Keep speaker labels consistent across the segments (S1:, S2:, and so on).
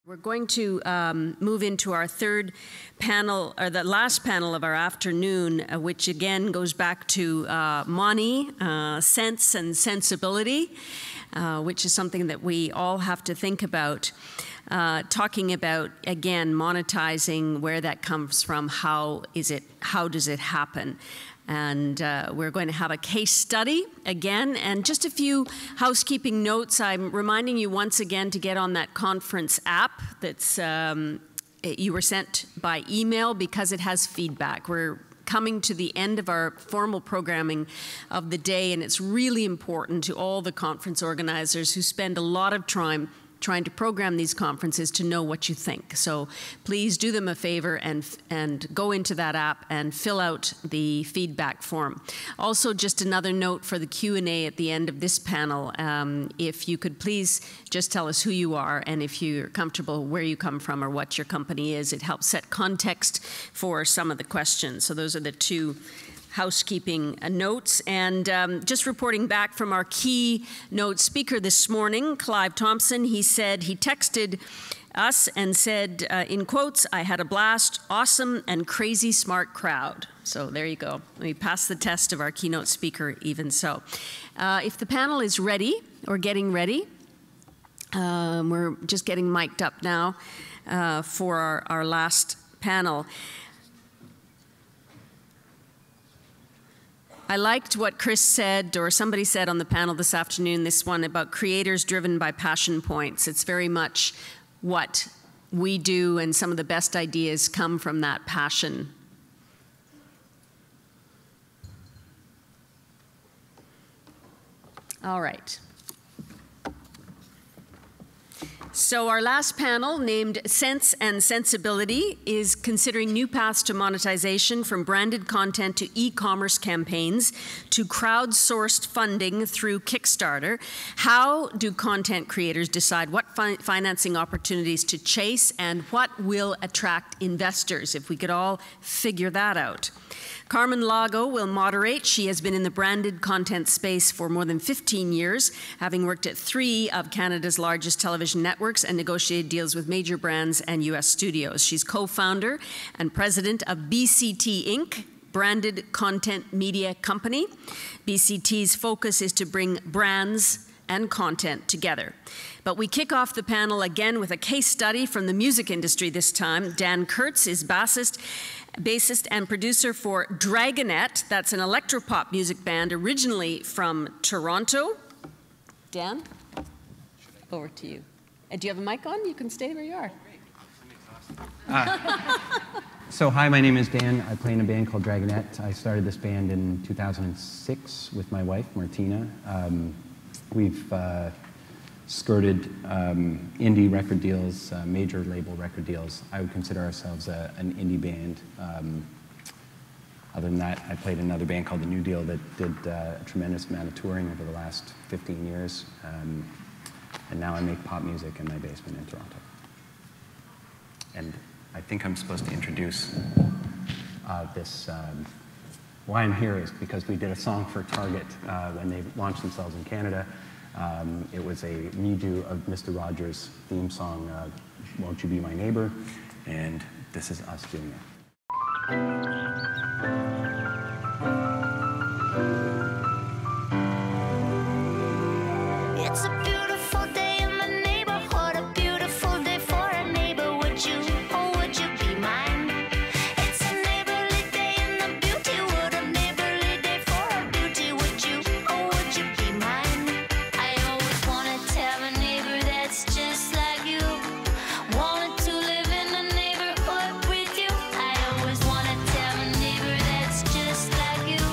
S1: We're going to move into our third panel, or the last panel of our afternoon, which again goes back to money, sense and sensibility, which is something that we all have to think about. Talking about, again, monetizing, where that comes from, how does it happen? And we're going to have a case study again, and just a few housekeeping notes. I'm reminding you once again to get on that conference app that's you were sent by email, because it has feedback. We're coming to the end of our formal programming of the day, and it's really important to all the conference organizers who spend a lot of time trying to program these conferences to know what you think. So please do them a favor and go into that app and fill out the feedback form. Also, just another note for the Q&A at the end of this panel, if you could please just tell us who you are and if you're comfortable where you come from or what your company is. It helps set context for some of the questions. So those are the two housekeeping notes. And just reporting back from our keynote speaker this morning, Clive Thompson, he said, he texted us and said, in quotes, "I had a blast, awesome and crazy smart crowd." So there you go. We passed the test of our keynote speaker even so. If the panel is ready or getting ready, we're just getting mic'd up now for our last panel. I liked what Chris said, or somebody said on the panel this afternoon, this one about creators driven by passion points. It's very much what we do, and some of the best ideas come from that passion. All right. So our last panel, named Sense and Sensibility, is considering new paths to monetization, from branded content to e-commerce campaigns to crowdsourced funding through Kickstarter. How do content creators decide what financing opportunities to chase, and what will attract investors, if we could all figure that out? Carmen Lago will moderate. She has been in the branded content space for more than 15 years, having worked at 3 of Canada's largest television networks and negotiated deals with major brands and US studios. She's co-founder and president of BCT Inc., Branded Content Media Company. BCT's focus is to bring brands and content together. But we kick off the panel again with a case study from the music industry this time. Dan Kurtz is bassist and producer for Dragonette. That's an electropop music band originally from Toronto. Dan, over to you. Do you have a mic on? You can stay where you are.
S2: So hi, my name is Dan. I play in a band called Dragonette. I started this band in 2006 with my wife, Martina. We've skirted indie record deals, major label record deals. I would consider ourselves an indie band. Other than that, I played in another band called The New Deal that did a tremendous amount of touring over the last 15 years. And now I make pop music in my basement in Toronto. And I think I'm supposed to introduce this. Why I'm here is because we did a song for Target when they launched themselves in Canada. It was a redo of Mr. Rogers' theme song, Won't You Be My Neighbor? And this is us doing it.
S3: It's a beautiful day in the neighborhood, a beautiful day for a neighbor. Would you, oh would you be mine? It's a neighborly day in the beauty wood, a neighborly day for a beauty. Would you, oh would you be mine? I always wanted to have a neighbor that's just like you. Wanted to live in a neighborhood with you. I always wanted to have a neighbor that's just like you.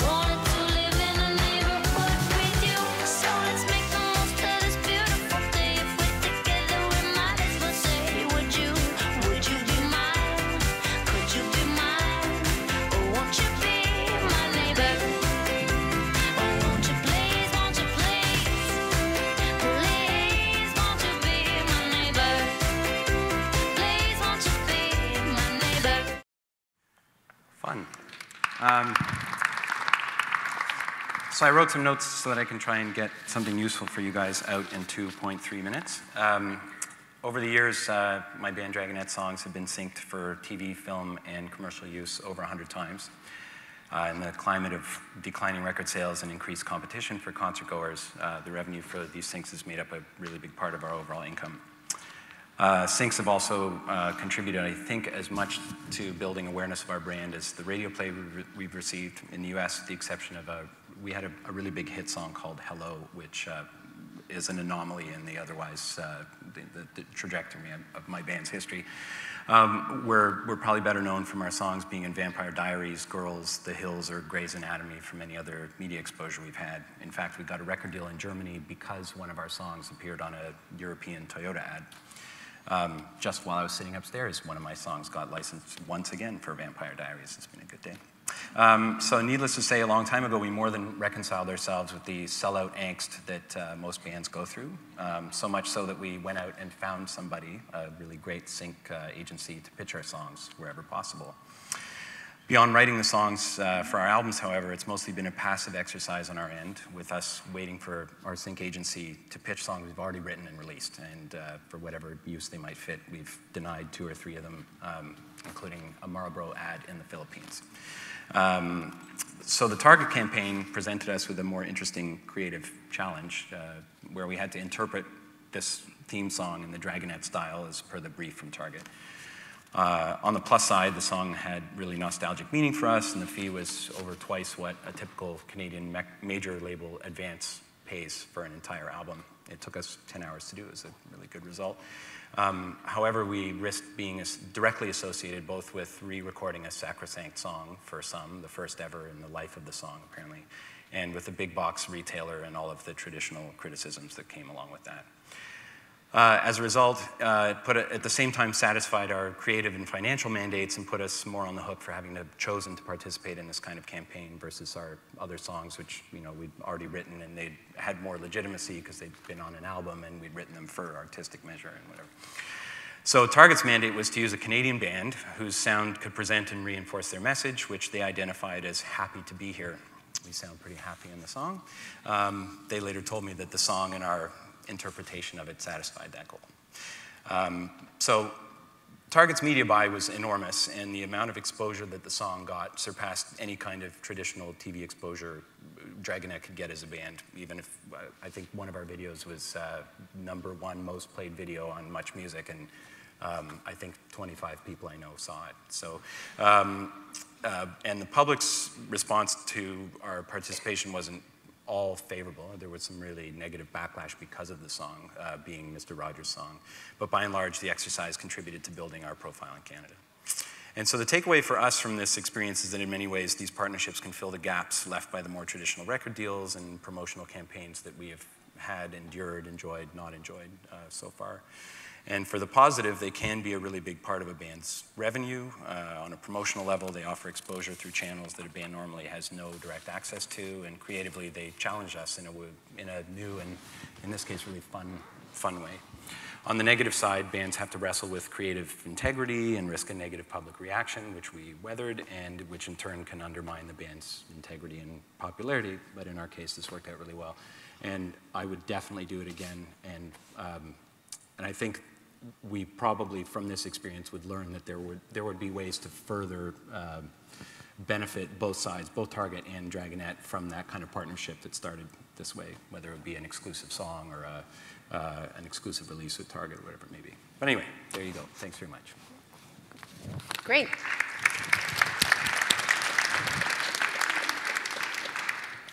S3: Wanted to live in a neighborhood with you. So let's make the most of this beautiful day. If we're together, we might as well say, would you be mine? Could you be mine? Or won't you be my neighbor? Or won't you please, won't you please? Please, won't you be my neighbor? Please, won't you be my neighbor?
S2: Fun. So I wrote some notes so that I can try and get something useful for you guys out in 2.3 minutes. over the years, my band Dragonette songs have been synced for TV, film, and commercial use over 100 times. In the climate of declining record sales and increased competition for concertgoers, the revenue for these syncs has made up a really big part of our overall income. Syncs have also contributed, I think, as much to building awareness of our brand as the radio play we've received in the US, with the exception of we had a really big hit song called Hello, which is an anomaly in the otherwise the trajectory of my band's history. We're probably better known from our songs being in Vampire Diaries, Girls, The Hills, or Grey's Anatomy from any other media exposure we've had. In fact, we got a record deal in Germany because one of our songs appeared on a European Toyota ad. Just while I was sitting upstairs, one of my songs got licensed once again for Vampire Diaries. It's been a good day. So needless to say, a long time ago, we more than reconciled ourselves with the sellout angst that most bands go through. So much so that we went out and found somebody, a really great sync agency, to pitch our songs wherever possible. Beyond writing the songs for our albums, however, it's mostly been a passive exercise on our end, with us waiting for our sync agency to pitch songs we've already written and released. And for whatever use they might fit, we've denied 2 or 3 of them, including a Marlboro ad in the Philippines. So the Target campaign presented us with a more interesting creative challenge, where we had to interpret this theme song in the Dragonette style as per the brief from Target. On the plus side, the song had really nostalgic meaning for us, and the fee was over twice what a typical Canadian major label advance pays for an entire album. It took us 10 hours to do. It was a really good result. However, we risked being directly associated both with re-recording a sacrosanct song for some, the first ever in the life of the song, apparently, and with a big box retailer and all of the traditional criticisms that came along with that. As a result, at the same time satisfied our creative and financial mandates and put us more on the hook for having chosen to participate in this kind of campaign versus our other songs, which we'd already written, and they had more legitimacy because they'd been on an album and we'd written them for artistic measure and whatever. So Target's mandate was to use a Canadian band whose sound could present and reinforce their message, which they identified as happy to be here. We sound pretty happy in the song. They later told me that the song and our interpretation of it satisfied that goal. So Target's media buy was enormous, and the amount of exposure that the song got surpassed any kind of traditional TV exposure Dragonette could get as a band, even if I think one of our videos was #1 most played video on Much Music, and I think 25 people I know saw it. So, and the public's response to our participation wasn't all favorable. There was some really negative backlash because of the song being Mr. Rogers' song. But by and large, the exercise contributed to building our profile in Canada. And so the takeaway for us from this experience is that in many ways, these partnerships can fill the gaps left by the more traditional record deals and promotional campaigns that we have had, endured, enjoyed, not enjoyed so far. And for the positive, they can be a really big part of a band's revenue. On a promotional level, they offer exposure through channels that a band normally has no direct access to, and creatively, they challenge us in a new and, in this case, really fun way. On the negative side, bands have to wrestle with creative integrity and risk a negative public reaction, which we weathered, and which in turn can undermine the band's integrity and popularity. But in our case, this worked out really well. And I would definitely do it again. And I think we probably, from this experience, would learn that there would be ways to further benefit both sides, both Target and Dragonette, from that kind of partnership that started this way, whether it would be an exclusive song or an exclusive release with Target or whatever it may be. But anyway, there you go. Thanks very much.
S4: Great.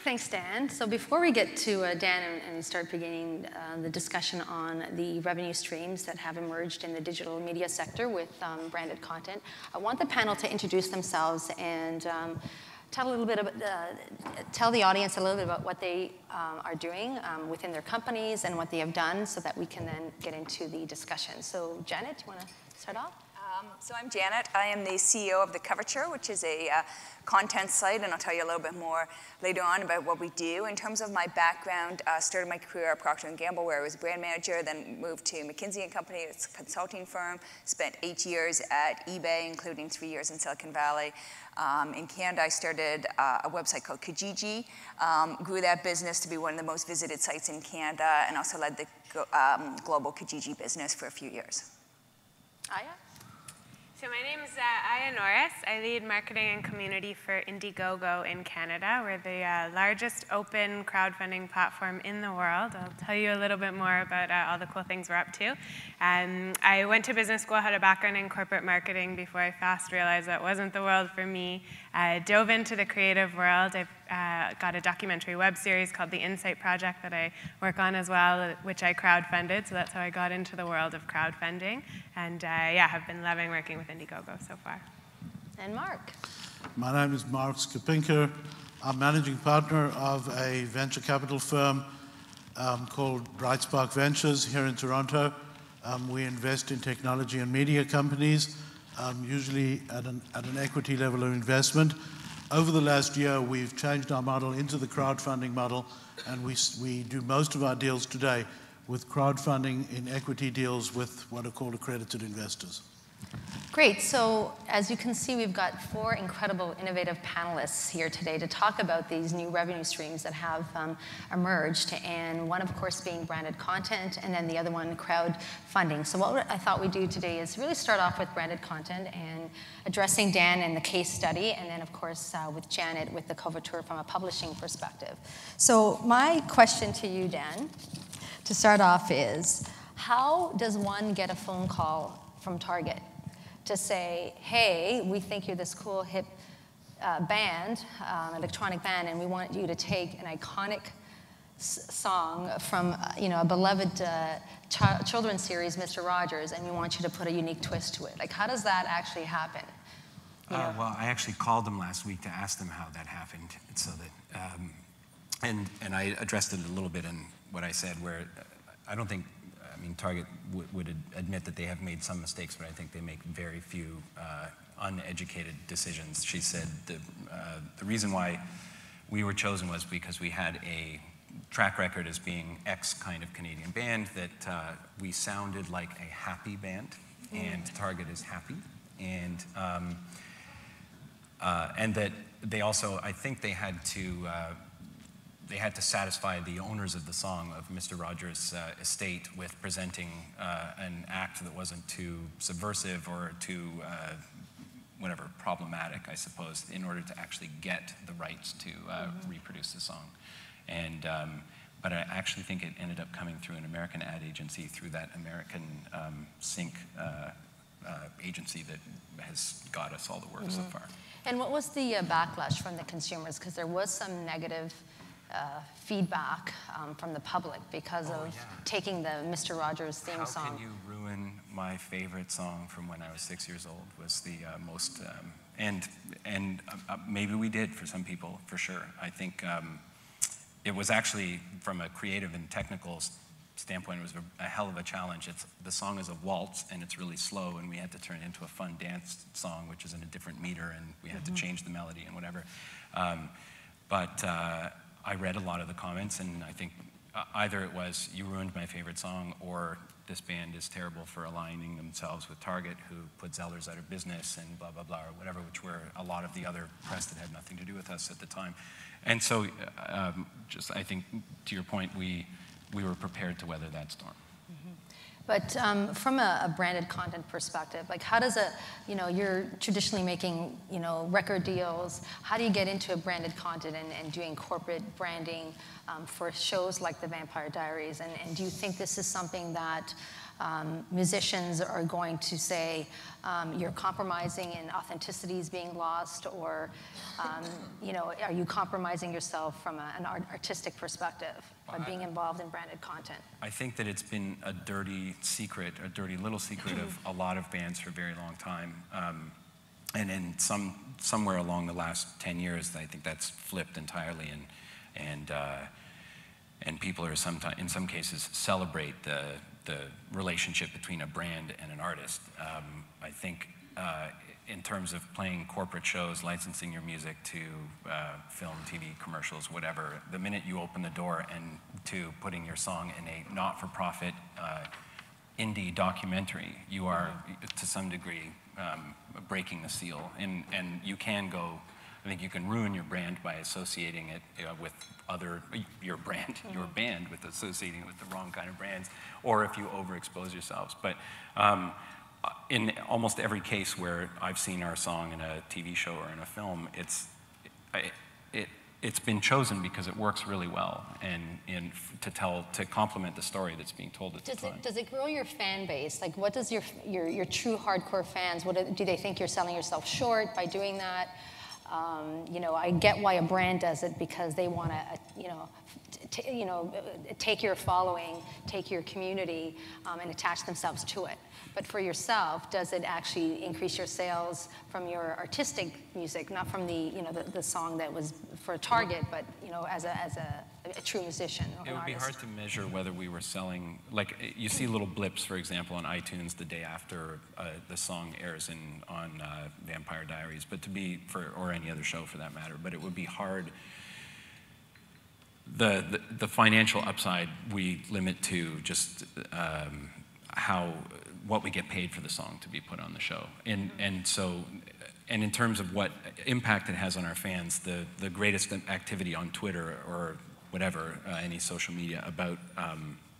S4: Thanks, Dan. So before we get to Dan and start beginning the discussion on the revenue streams that have emerged in the digital media sector with branded content, I want the panel to introduce themselves and tell the audience a little bit about what they are doing within their companies and what they have done, so that we can then get into the discussion. So Janet, do you want to start off?
S5: So I'm Janet. I am the CEO of The Coverture, which is a content site, and I'll tell you a little bit more later on about what we do. In terms of my background, started my career at Procter & Gamble, where I was a brand manager, then moved to McKinsey & Company. It's a consulting firm. Spent 8 years at eBay, including 3 years in Silicon Valley. In Canada, I started a website called Kijiji, grew that business to be one of the most visited sites in Canada, and also led the global Kijiji business for a few years.
S4: Aya?
S6: So my name is Aya Norris. I lead marketing and community for Indiegogo in Canada. We're the largest open crowdfunding platform in the world. I'll tell you a little bit more about all the cool things we're up to. I went to business school, had a background in corporate marketing before I fast realized that wasn't the world for me. I dove into the creative world. I've got a documentary web series called The Insight Project that I work on as well, which I crowdfunded, so that's how I got into the world of crowdfunding. And yeah, have been loving working with Indiegogo so far.
S4: And Mark?
S7: My name is Mark Skipinker. I'm managing partner of a venture capital firm called Brightspark Ventures here in Toronto. We invest in technology and media companies, usually at an equity level of investment. Over the last year, we've changed our model into the crowdfunding model, and we do most of our deals today with crowdfunding in equity deals with what are called accredited investors.
S4: Great. So as you can see, we've got 4 incredible, innovative panelists here today to talk about these new revenue streams that have emerged, and one, of course, being branded content, and then the other one, crowdfunding. So what I thought we'd do today is really start off with branded content and addressing Dan and the case study, and then, of course, with Janet with the Coverture from a publishing perspective. So my question to you, Dan, to start off is, how does one get a phone call from Target to say, hey, we think you're this cool, hip band, electronic band, and we want you to take an iconic song from a beloved children's series, Mr. Rogers, and we want you to put a unique twist to it? Like, how does that actually happen?
S2: Well, I actually called them last week to ask them how that happened, so that, and I addressed it a little bit in what I said, where I don't think, I mean, Target would admit that they have made some mistakes, but I think they make very few uneducated decisions. She said the reason why we were chosen was because we had a track record as being X kind of Canadian band, that we sounded like a happy band, and Target is happy, and that they also, I think they had to satisfy the owners of the song, of Mr. Rogers' estate, with presenting an act that wasn't too subversive or too, whatever, problematic, I suppose, in order to actually get the rights to reproduce the song. And, but I actually think it ended up coming through an American ad agency, through that American sync agency that has got us all the work so far.
S4: And what was the backlash from the consumers? Because there was some negative feedback from the public because of taking the Mr. Rogers theme song.
S2: How can you ruin my favorite song from when I was 6 years old was the most, and maybe we did for some people, for sure. I think it was actually, from a creative and technical standpoint, it was a hell of a challenge. The song is a waltz, and it's really slow, and we had to turn it into a fun dance song, which is in a different meter, and we had to change the melody and whatever. But I read a lot of the comments, and I think either it was, you ruined my favorite song, or this band is terrible for aligning themselves with Target, who put Zellers out of business, and blah, blah, blah, or whatever, which were a lot of the other press that had nothing to do with us at the time. And so, just I think, to your point, we were prepared to weather that storm.
S4: But from a branded content perspective, like, how does you're traditionally making, record deals. How do you get into a branded content and doing corporate branding for shows like The Vampire Diaries? And do you think this is something that musicians are going to say you're compromising and authenticity is being lost, or are you compromising yourself from an artistic perspective by being involved in branded content?
S2: I think that it's been a dirty secret, a dirty little secret of a lot of bands for a very long time. And in somewhere along the last 10 years, I think that's flipped entirely, and people are in some cases celebrate the relationship between a brand and an artist. I think in terms of playing corporate shows, licensing your music to film, TV commercials, whatever, the minute you open the door and to putting your song in a not-for-profit indie documentary, you are, to some degree, breaking the seal. And you can go, I think you can ruin your brand by associating it with your band with associating it with the wrong kind of brands, or if you overexpose yourselves. But in almost every case where I've seen our song in a TV show or in a film, it's been chosen because it works really well and to complement the story that's being told at the time.
S4: Does it grow your fan base? Like, what does your true hardcore fans, do they think you're selling yourself short by doing that? You know, I get why a brand does it, because they want to, take your following, take your community, and attach themselves to it. But for yourself, does it actually increase your sales from your artistic music, not from the, the song that was for a target, but, as a true musician or
S2: It would be hard to measure whether we were selling, like, you see little blips, for example, on iTunes the day after the song airs on Vampire Diaries, but or any other show for that matter, but it would be hard. The financial upside we limit to just what we get paid for the song to be put on the show. And in terms of what impact it has on our fans, the greatest activity on Twitter or whatever, any social media about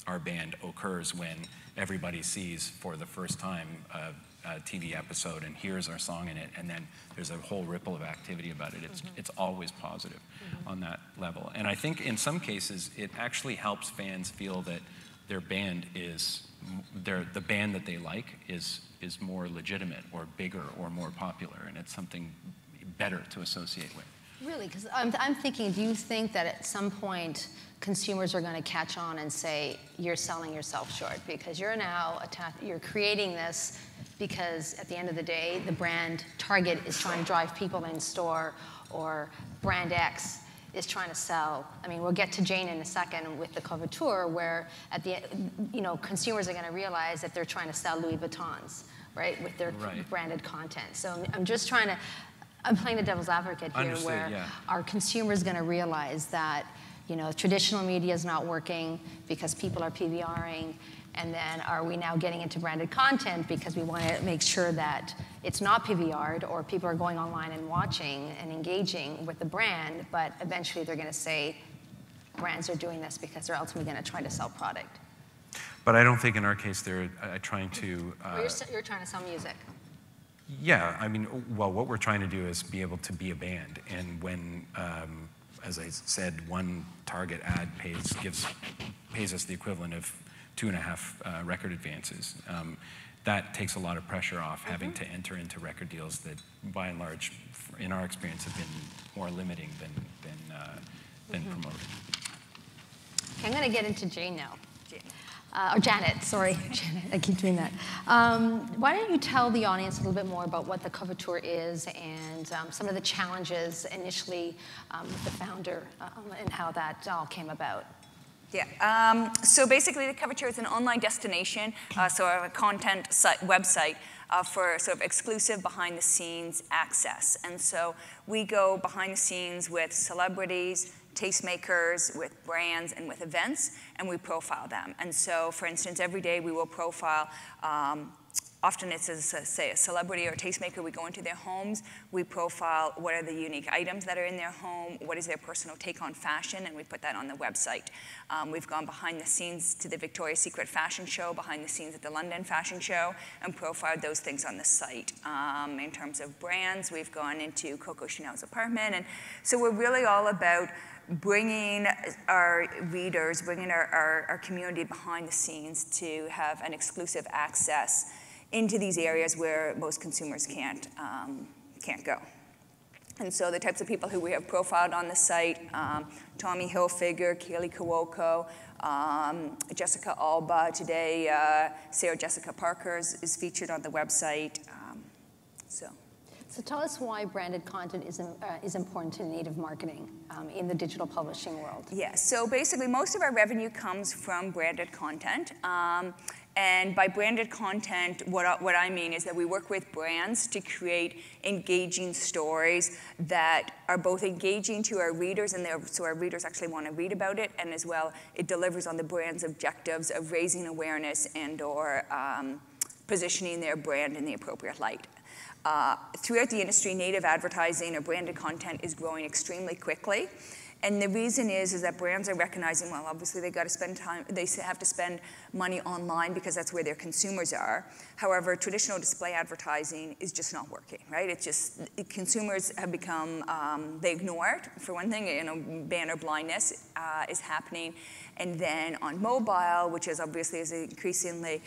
S2: our band occurs when everybody sees for the first time a TV episode and hears our song in it, and then there's a whole ripple of activity about it. It's always positive on that level. And I think in some cases it actually helps fans feel that their band the band that they like is more legitimate or bigger or more popular, and it's something better to associate with.
S4: Really, because I'm thinking, do you think that at some point consumers are going to catch on and say, you're selling yourself short, because you're now you're creating this because at the end of the day, the brand Target is trying to drive people in store, or brand X is trying to sell. I mean, we'll get to Jane in a second with the cover tour, where at the consumers are going to realize that they're trying to sell Louis Vuittons, right, with their branded content. So I'm playing the devil's advocate here, where our consumers going to realize that traditional media is not working because people are PVRing, and then are we now getting into branded content because we want to make sure that it's not PVR'd, or people are going online and watching and engaging with the brand, but eventually they're going to say brands are doing this because they're ultimately going to try to sell product.
S2: But I don't think in our case they're trying to...
S4: you're trying to sell music.
S2: Yeah, I mean, well, what we're trying to do is be able to be a band, and when, as I said, one Target ad pays us the equivalent of 2.5 record advances. That takes a lot of pressure off having to enter into record deals that, by and large, in our experience, have been more limiting than promoting.
S4: Okay, I'm going to get into Jane now. Or Janet, sorry. Janet, I keep doing that. Why don't you tell the audience a little bit more about what the cover tour is and some of the challenges initially with the founder and how that all came about?
S5: Yeah, so basically the cover tour is an online destination, so a content website for sort of exclusive behind-the-scenes access. And so we go behind the scenes with celebrities, tastemakers, with brands, and with events, and we profile them. And so, for instance, every day we will profile, often it's, say, a celebrity or a tastemaker. We go into their homes, we profile what are the unique items that are in their home, what is their personal take on fashion, and we put that on the website. We've gone behind the scenes to the Victoria's Secret fashion show, behind the scenes at the London fashion show, and profiled those things on the site. In terms of brands, we've gone into Coco Chanel's apartment, and so we're really all about bringing our readers, bringing our community behind the scenes to have an exclusive access into these areas where most consumers can't go. And so the types of people who we have profiled on the site, Tommy Hilfiger, Kaylee Cuoco, Jessica Alba. Today, Sarah Jessica Parker is featured on the website.
S4: So tell us why branded content is important to native marketing in the digital publishing world.
S5: Yeah, so basically most of our revenue comes from branded content. And by branded content, what I mean is that we work with brands to create engaging stories that are both engaging to our readers, and so our readers actually want to read about it, and as well, it delivers on the brand's objectives of raising awareness and/or positioning their brand in the appropriate light. Throughout the industry, native advertising or branded content is growing extremely quickly. And the reason is that brands are recognizing, well, obviously they got to spend time, they have to spend money online because that's where their consumers are. However, traditional display advertising is just not working, right? It's just, consumers have become, they ignore it. For one thing, banner blindness is happening. And then on mobile, which is obviously increasingly,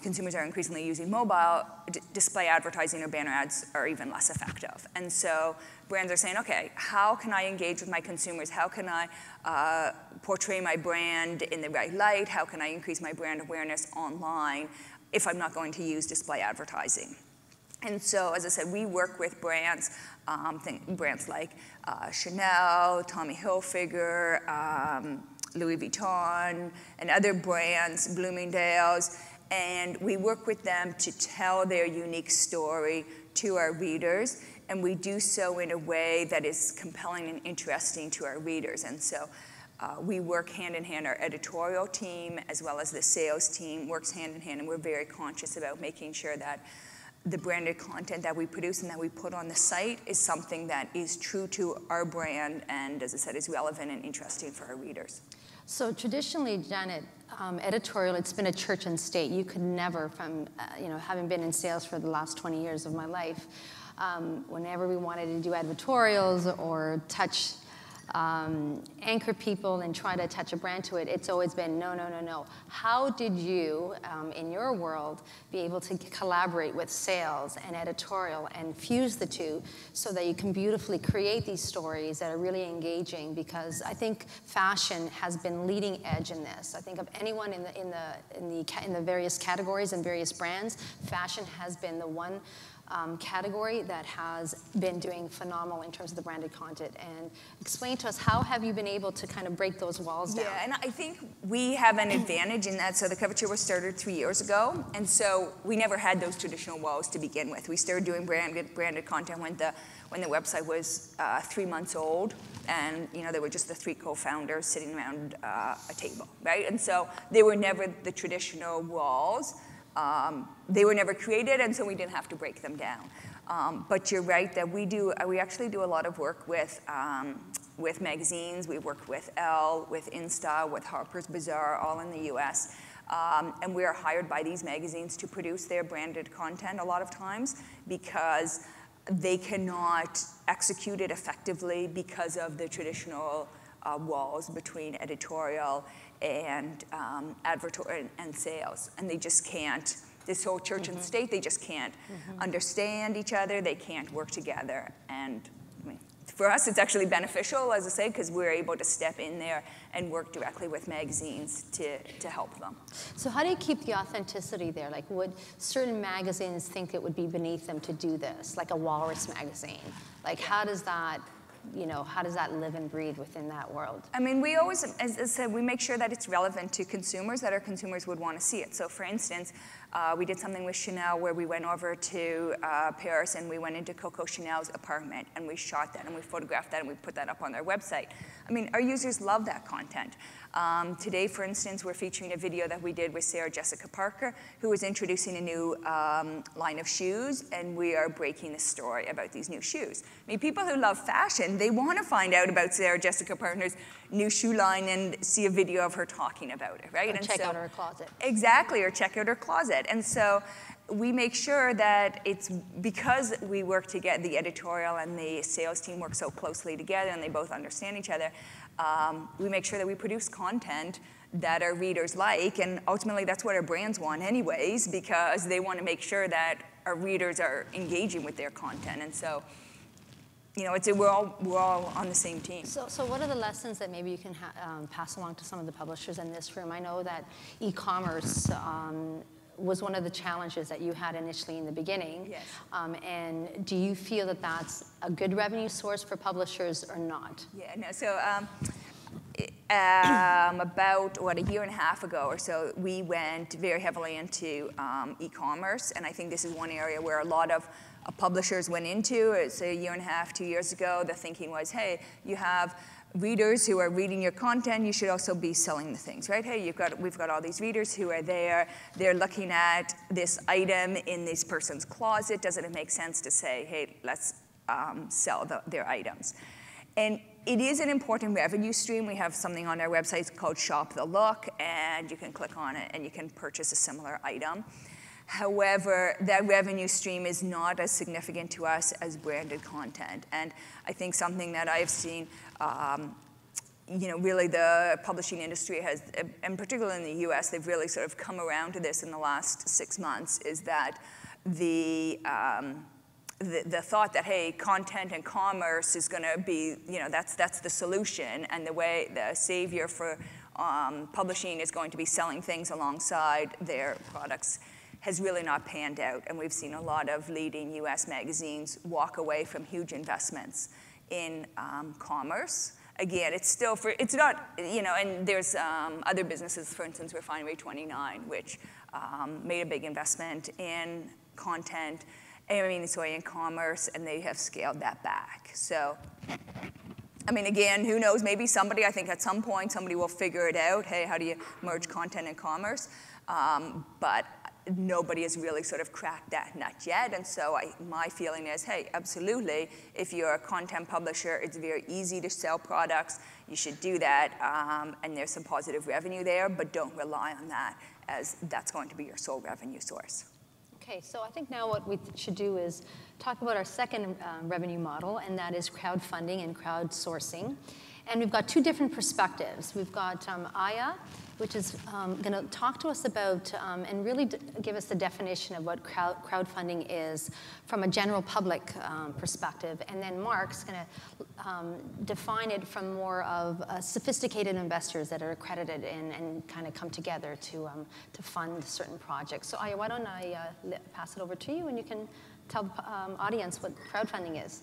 S5: consumers are increasingly using mobile, display advertising or banner ads are even less effective. And so brands are saying, okay, how can I engage with my consumers? How can I portray my brand in the right light? How can I increase my brand awareness online if I'm not going to use display advertising? And so, as I said, we work with brands, brands like Chanel, Tommy Hilfiger, Louis Vuitton, and other brands, Bloomingdale's, and we work with them to tell their unique story to our readers, and we do so in a way that is compelling and interesting to our readers. And so we work hand in hand. Our editorial team, as well as the sales team, works hand in hand, and we're very conscious about making sure that the branded content that we produce and that we put on the site is something that is true to our brand and, as I said, is relevant and interesting for our readers.
S4: So traditionally, Janet, editorial, it's been a church and state. You could never, from having been in sales for the last 20 years of my life, whenever we wanted to do editorials or touch, anchor people and try to attach a brand to it, it's always been no, no, no, no. How did you, in your world, be able to collaborate with sales and editorial and fuse the two so that you can beautifully create these stories that are really engaging? Because I think fashion has been leading edge in this. I think of anyone in the various categories and various brands, fashion has been the one category that has been doing phenomenal in terms of the branded content. And explain to us, how have you been able to kind of break those walls down?
S5: Yeah, and I think we have an advantage in that. So the coverture was started 3 years ago, and so we never had those traditional walls to begin with. We started doing branded content when the website was 3 months old, and there were just the 3 co-founders sitting around a table, right? And so they were never the traditional walls. They were never created, and so we didn't have to break them down. But you're right that we actually do a lot of work with magazines. We work with Elle, with Insta, with Harper's Bazaar, all in the US. And we are hired by these magazines to produce their branded content a lot of times because they cannot execute it effectively because of the traditional walls between editorial and and sales, and they just can't. This whole church and state, they just can't understand each other. They can't work together, and I mean, for us, it's actually beneficial, as I say, because we're able to step in there and work directly with magazines to help them.
S4: So how do you keep the authenticity there? Like, would certain magazines think it would be beneath them to do this, like a Walrus magazine? Like, how does that live and breathe within that world? I
S5: mean, we always, as I said, we make sure that it's relevant to consumers, that our consumers would want to see it. So for instance, we did something with Chanel where we went over to Paris and we went into Coco Chanel's apartment and we shot that and we photographed that and we put that up on their website. I mean, our users love that content. Today, for instance, we're featuring a video that we did with Sarah Jessica Parker, who is introducing a new line of shoes, and we are breaking the story about these new shoes. I mean, people who love fashion, they want to find out about Sarah Jessica Parker's new shoe line and see a video of her talking about it, right?
S4: Or check out her closet.
S5: Exactly, or check out her closet. And so we make sure that it's because we work together, the editorial and the sales team work so closely together and they both understand each other, we make sure that we produce content that our readers like, and ultimately that's what our brands want anyways, because they want to make sure that our readers are engaging with their content. And so, we're all on the same team.
S4: So what are the lessons that maybe you can pass along to some of the publishers in this room? I know that e-commerce was one of the challenges that you had initially in the beginning.
S5: Yes.
S4: And do you feel that that's a good revenue source for publishers or not?
S5: Yeah, no, so about, a year and a half ago or so, we went very heavily into e-commerce, and I think this is one area where a lot of publishers went into. It's a year and a half, 2 years ago. The thinking was, hey, you have readers who are reading your content, you should also be selling the things, right? Hey, we've got all these readers who are there, they're looking at this item in this person's closet. Doesn't it make sense to say, hey, let's sell their items? And it is an important revenue stream. We have something on our website called Shop the Look, and you can click on it and you can purchase a similar item. However, that revenue stream is not as significant to us as branded content. And I think something that I've seen, really the publishing industry has, and particularly in the US, they've really sort of come around to this in the last 6 months, is that the thought that, hey, content and commerce is going to be, that's the solution, and the savior for publishing is going to be selling things alongside their products, has really not panned out. And we've seen a lot of leading US magazines walk away from huge investments in commerce. Again, it's not, and there's other businesses, for instance, Refinery29, which made a big investment in content, in commerce, and they have scaled that back. So, again, who knows, maybe somebody, I think at some point, somebody will figure it out, hey, how do you merge content and commerce? But nobody has really sort of cracked that nut yet, and so my feeling is, hey, absolutely, if you're a content publisher, it's very easy to sell products, you should do that, and there's some positive revenue there, but don't rely on that as that's going to be your sole revenue source.
S4: Okay, so I think now what we should do is talk about our second revenue model, and that is crowdfunding and crowdsourcing. And we've got two different perspectives. We've got Aya, which is going to talk to us about and really give us the definition of what crowdfunding is from a general public perspective. And then Mark's going to define it from more of sophisticated investors that are accredited and kind of come together to fund certain projects. So Aya, why don't I pass it over to you, and you can tell the audience what crowdfunding is.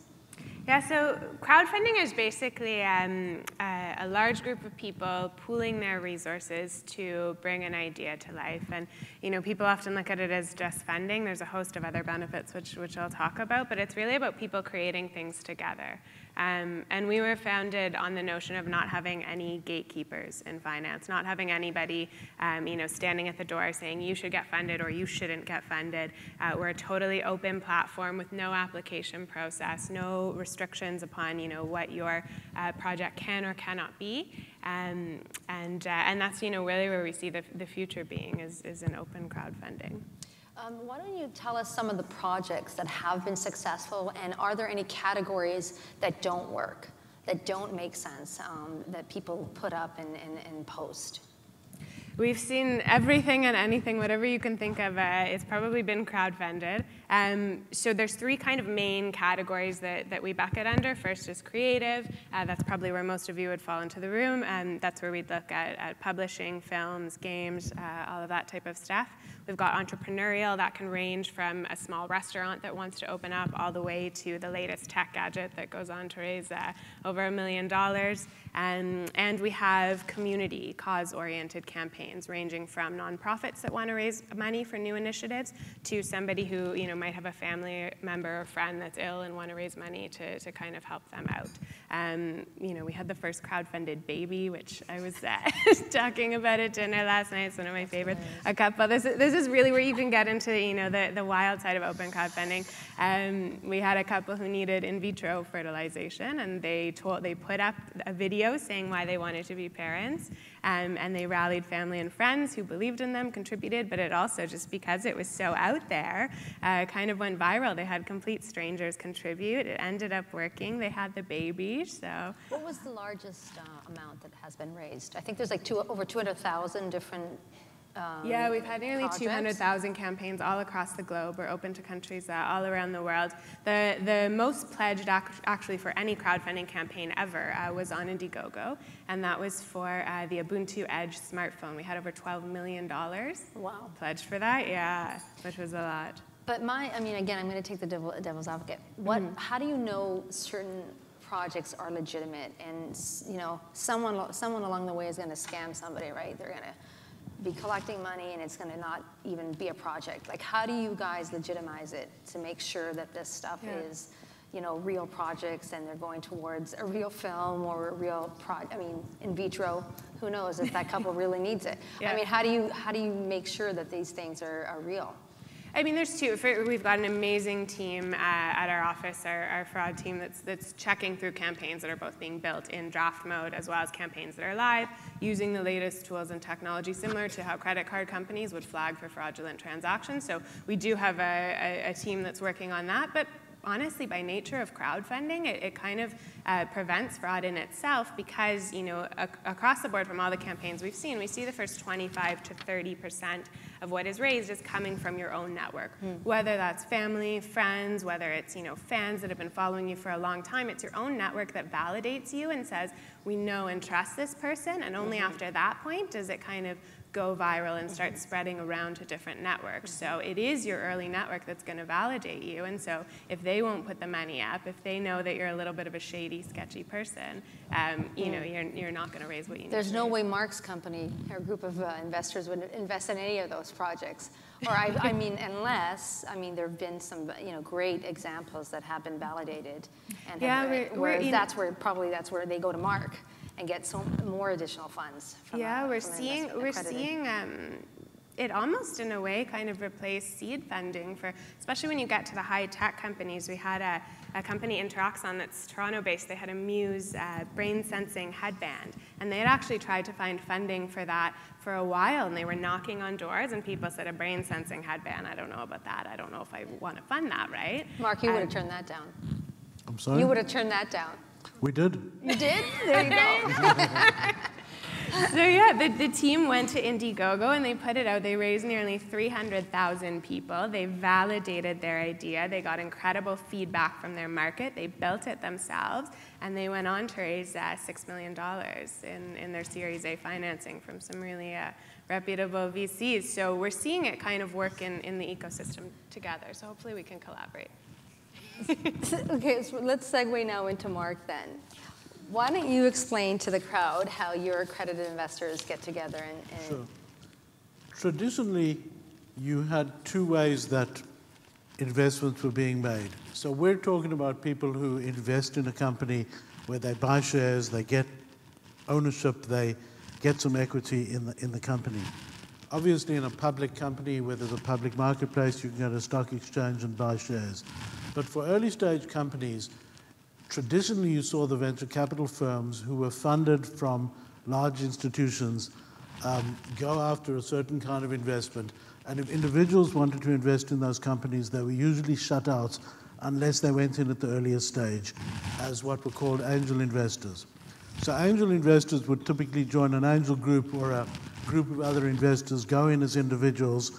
S6: Yeah, so crowdfunding is basically a large group of people pooling their resources to bring an idea to life. And people often look at it as just funding. There's a host of other benefits, which I'll talk about, but it's really about people creating things together. And we were founded on the notion of not having any gatekeepers in finance, not having anybody standing at the door saying you should get funded or you shouldn't get funded. We're a totally open platform with no application process, no restrictions upon what your project can or cannot be. And that's really where we see the future being is an open crowdfunding.
S4: Why don't you tell us some of the projects that have been successful, and are there any categories that don't work, that don't make sense, that people put up and post?
S6: We've seen everything and anything, whatever you can think of, it's probably been crowdfunded. So there's three kind of main categories that we bucket under. First is creative. That's probably where most of you would fall into the room. That's where we'd look at publishing, films, games, all of that type of stuff. We've got entrepreneurial. That can range from a small restaurant that wants to open up all the way to the latest tech gadget that goes on to raise over $1 million. And we have community, cause-oriented campaigns ranging from nonprofits that want to raise money for new initiatives to somebody who might have a family member or friend that's ill and want to raise money to kind of help them out. We had the first crowdfunded baby, which I was talking about at dinner last night. It's one of my favorites. A couple. This is really where you can get into the wild side of open crowdfunding. We had a couple who needed in vitro fertilization, and they put up a video saying why they wanted to be parents, and they rallied family and friends who believed in them, contributed, but it also, just because it was so out there, kind of went viral. They had complete strangers contribute. It ended up working. They had the baby, so.
S4: What was the largest amount that has been raised? I think there's like over 200,000 different
S6: Yeah, we've had nearly
S4: projects?
S6: 200,000 campaigns all across the globe. We're open to countries all around the world. The most pledged actually for any crowdfunding campaign ever was on Indiegogo, and that was for the Ubuntu Edge smartphone. We had over $12 million pledged for that, yeah, which was a lot.
S4: But I mean, again, I'm going to take the devil's advocate. How do you know certain projects are legitimate, and someone along the way is going to scam somebody, right? They're going to be collecting money and it's going to not even be a project. Like, how do you guys legitimize it to make sure that this stuff is, real projects and they're going towards a real film or a real in vitro, who knows if that couple really needs it. I mean, how do you make sure that these things are real?
S6: I mean, there's two. We've got an amazing team at our office, our fraud team, that's checking through campaigns that are both being built in draft mode as well as campaigns that are live, using the latest tools and technology, similar to how credit card companies would flag for fraudulent transactions. So we do have a team that's working on that. But honestly, by nature of crowdfunding, it kind of prevents fraud in itself because, across the board from all the campaigns we see the first 25 to 30% of what is raised is coming from your own network. Whether that's family, friends, whether it's, fans that have been following you for a long time, it's your own network that validates you and says, we know and trust this person, and only after that point does it kind of go viral and start spreading around to different networks. So it is your early network that's going to validate you. And so if they won't put the money up, if they know that you're a little bit of a shady, sketchy person, you're not going to raise what you need.
S4: There's no way Mark's company or group of investors would invest in any of those projects. Or unless there have been some great examples that have been validated, and that's where they go to Mark and get more additional funds. We're seeing it almost in a way kind of replace seed funding for, especially when you get to the high tech companies. We had a company, Interoxon, that's Toronto-based. They had a Muse brain sensing headband, and they had actually tried to find funding for that for a while, and they were knocking on doors, and people said, a brain sensing headband, I don't know about that. I don't know if I want to fund that, right? Mark, you would have turned that down.
S7: I'm sorry?
S4: You would have turned that down.
S7: We did.
S4: You did? There you go.
S6: So yeah, the team went to Indiegogo and they put it out. They raised nearly 300,000 people. They validated their idea. They got incredible feedback from their market. They built it themselves, and they went on to raise $6 million in their Series A financing from some really reputable VCs. So we're seeing it kind of work in the ecosystem together. So hopefully we can collaborate.
S4: Okay, so let's segue now into Mark then. Why don't you explain to the crowd how your accredited investors get together and
S7: Sure. Traditionally, you had two ways that investments were being made. So we're talking about people who invest in a company where they buy shares, they get ownership, they get some equity in the company. Obviously, in a public company where there's a public marketplace, you can go to a stock exchange and buy shares. But for early stage companies, traditionally you saw the venture capital firms who were funded from large institutions go after a certain kind of investment. And if individuals wanted to invest in those companies, they were usually shut out unless they went in at the earliest stage as what were called angel investors. So angel investors would typically join an angel group or a group of other investors, go in as individuals.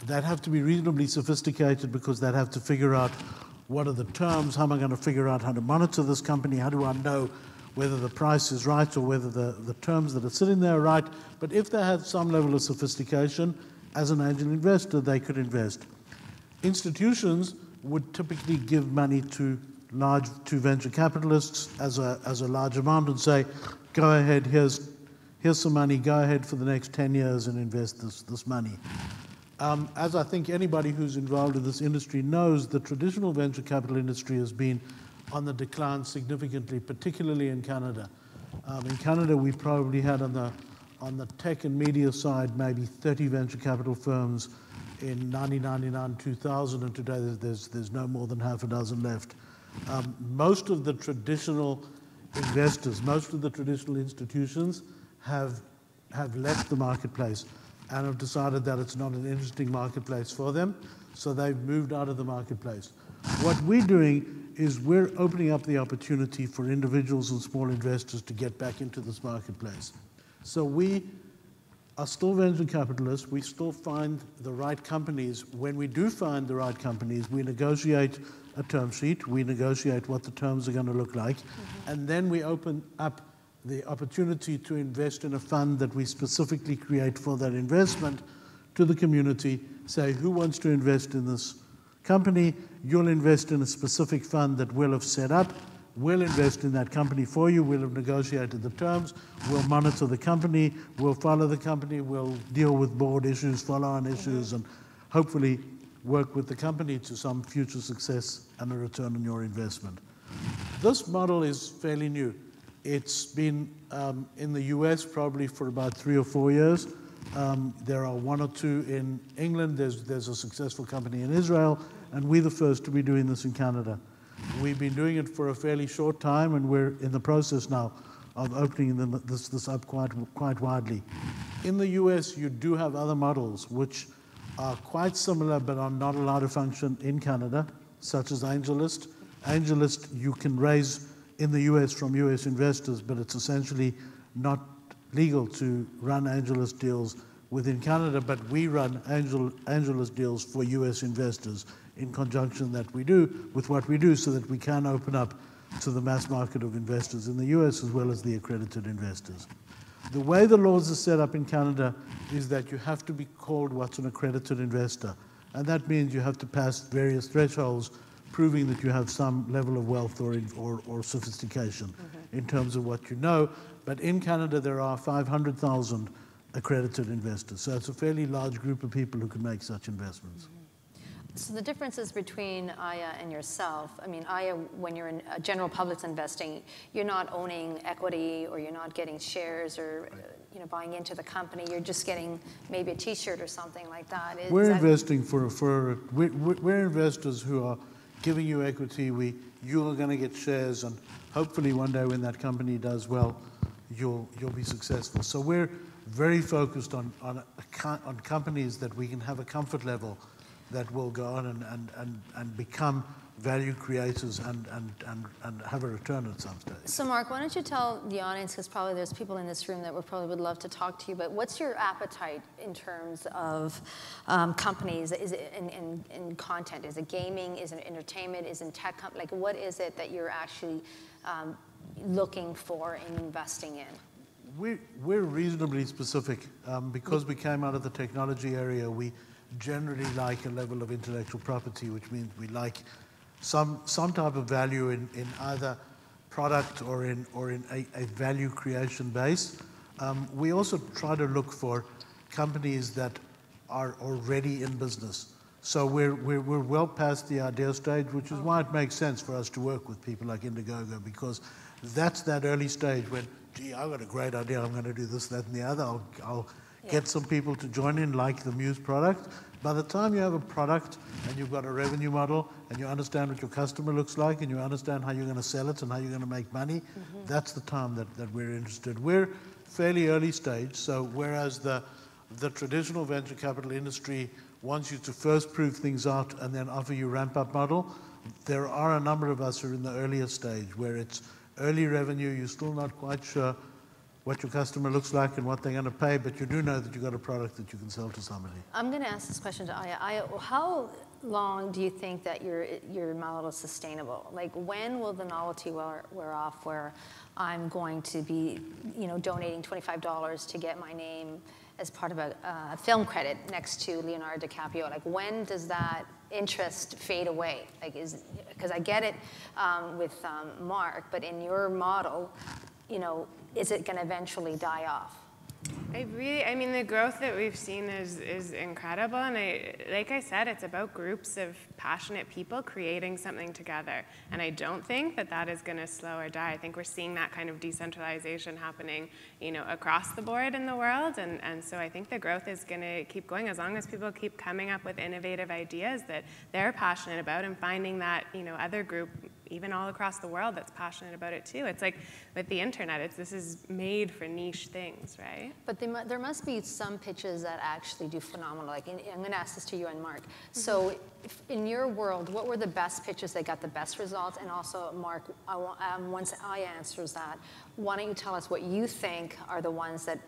S7: They'd have to be reasonably sophisticated because they'd have to figure out what are the terms, how am I going to figure out how to monitor this company, how do I know whether the price is right or whether the terms that are sitting there are right. But if they had some level of sophistication, as an angel investor, they could invest. Institutions would typically give money to venture capitalists as a large amount and say, go ahead, here's some money, go ahead for the next 10 years and invest this money. As I think anybody who's involved in this industry knows, the traditional venture capital industry has been on the decline significantly, particularly in Canada. In Canada, we probably had on the tech and media side maybe 30 venture capital firms in 1999, 2000, and today there's no more than half a dozen left. Most of the traditional investors, most of the traditional institutions have left the marketplace and have decided that it's not an interesting marketplace for them, so they've moved out of the marketplace. What we're doing is we're opening up the opportunity for individuals and small investors to get back into this marketplace. So we are still venture capitalists. We still find the right companies. When we do find the right companies, we negotiate a term sheet. We negotiate what the terms are going to look like. And then we open up the opportunity to invest in a fund that we specifically create for that investment to the community. Say, who wants to invest in this company? You'll invest in a specific fund that we'll have set up. We'll invest in that company for you. We'll have negotiated the terms. We'll monitor the company. We'll follow the company. We'll deal with board issues, follow-on issues, and hopefully work with the company to some future success and a return on your investment. This model is fairly new. It's been in the US probably for about 3 or 4 years. There are 1 or 2 in England. There's a successful company in Israel, and we're the first to be doing this in Canada. We've been doing it for a fairly short time, and we're in the process now of opening this up quite widely. In the US, you do have other models which are quite similar but are not allowed to function in Canada, such as AngelList. AngelList you can raise in the US from US investors, but it's essentially not legal to run AngelList deals within Canada, but we run AngelList deals for US investors in conjunction with what we do so that we can open up to the mass market of investors in the US as well as the accredited investors. The way the laws are set up in Canada is that you have to be called what's an accredited investor. And that means you have to pass various thresholds proving that you have some level of wealth or sophistication in terms of what you know. But in Canada, there are 500,000 accredited investors. So it's a fairly large group of people who can make such investments.
S4: So the differences between Aya and yourself, I mean, Aya, when you're in general public investing, you're not owning equity or you're not getting shares or buying into the company. You're just getting maybe a T-shirt or something like that.
S7: We're investing we're investors who are giving you equity. You are going to get shares, and hopefully one day when that company does well, you'll be successful. So we're very focused on companies that we can have a comfort level that will go on and become value creators and have a return at some stage.
S4: So Mark, why don't you tell the audience, because probably there's people in this room that would love to talk to you, but what's your appetite in terms of companies? Is it in content? Is it gaming? Is it entertainment? Is it tech? Like, what is it that you're actually looking for and investing in?
S7: We're reasonably specific. Because we came out of the technology area, we generally like a level of intellectual property, which means we like some type of value in either product or in a value creation base. We also try to look for companies that are already in business. So we're well past the idea stage, which is why it makes sense for us to work with people like Indiegogo, because that's that early stage when, gee, I've got a great idea, I'm going to do this, that, and the other. I'll get some people to join in, like the Muse product. By the time you have a product and you've got a revenue model and you understand what your customer looks like and you understand how you're going to sell it and how you're going to make money, that's the time that we're interested. We're fairly early stage, so whereas the traditional venture capital industry wants you to first prove things out and then offer you ramp-up model, there are a number of us who are in the earlier stage where it's early revenue, you're still not quite sure what your customer looks like and what they're going to pay, but you do know that you've got a product that you can sell to somebody.
S4: I'm going to ask this question to Aya. Aya, how long do you think that your model is sustainable? Like, when will the novelty wear off where I'm going to be, donating $25 to get my name as part of a film credit next to Leonardo DiCaprio? Like, when does that interest fade away? Like, because I get it with Mark, but in your model, is it going to eventually die off?
S6: I mean, the growth that we've seen is incredible, and like I said, it's about groups of passionate people creating something together, and I don't think that is going to slow or die. I think we're seeing that kind of decentralization happening, across the board in the world, and so I think the growth is going to keep going as long as people keep coming up with innovative ideas that they're passionate about and finding that, other group, even all across the world, that's passionate about it too. It's like with the internet, this is made for niche things, right?
S4: But there must be some pitches that actually do phenomenal. Like, I'm going to ask this to you and Mark. So in your world, what were the best pitches that got the best results? And also, Mark, once I answers that, why don't you tell us what you think are the ones that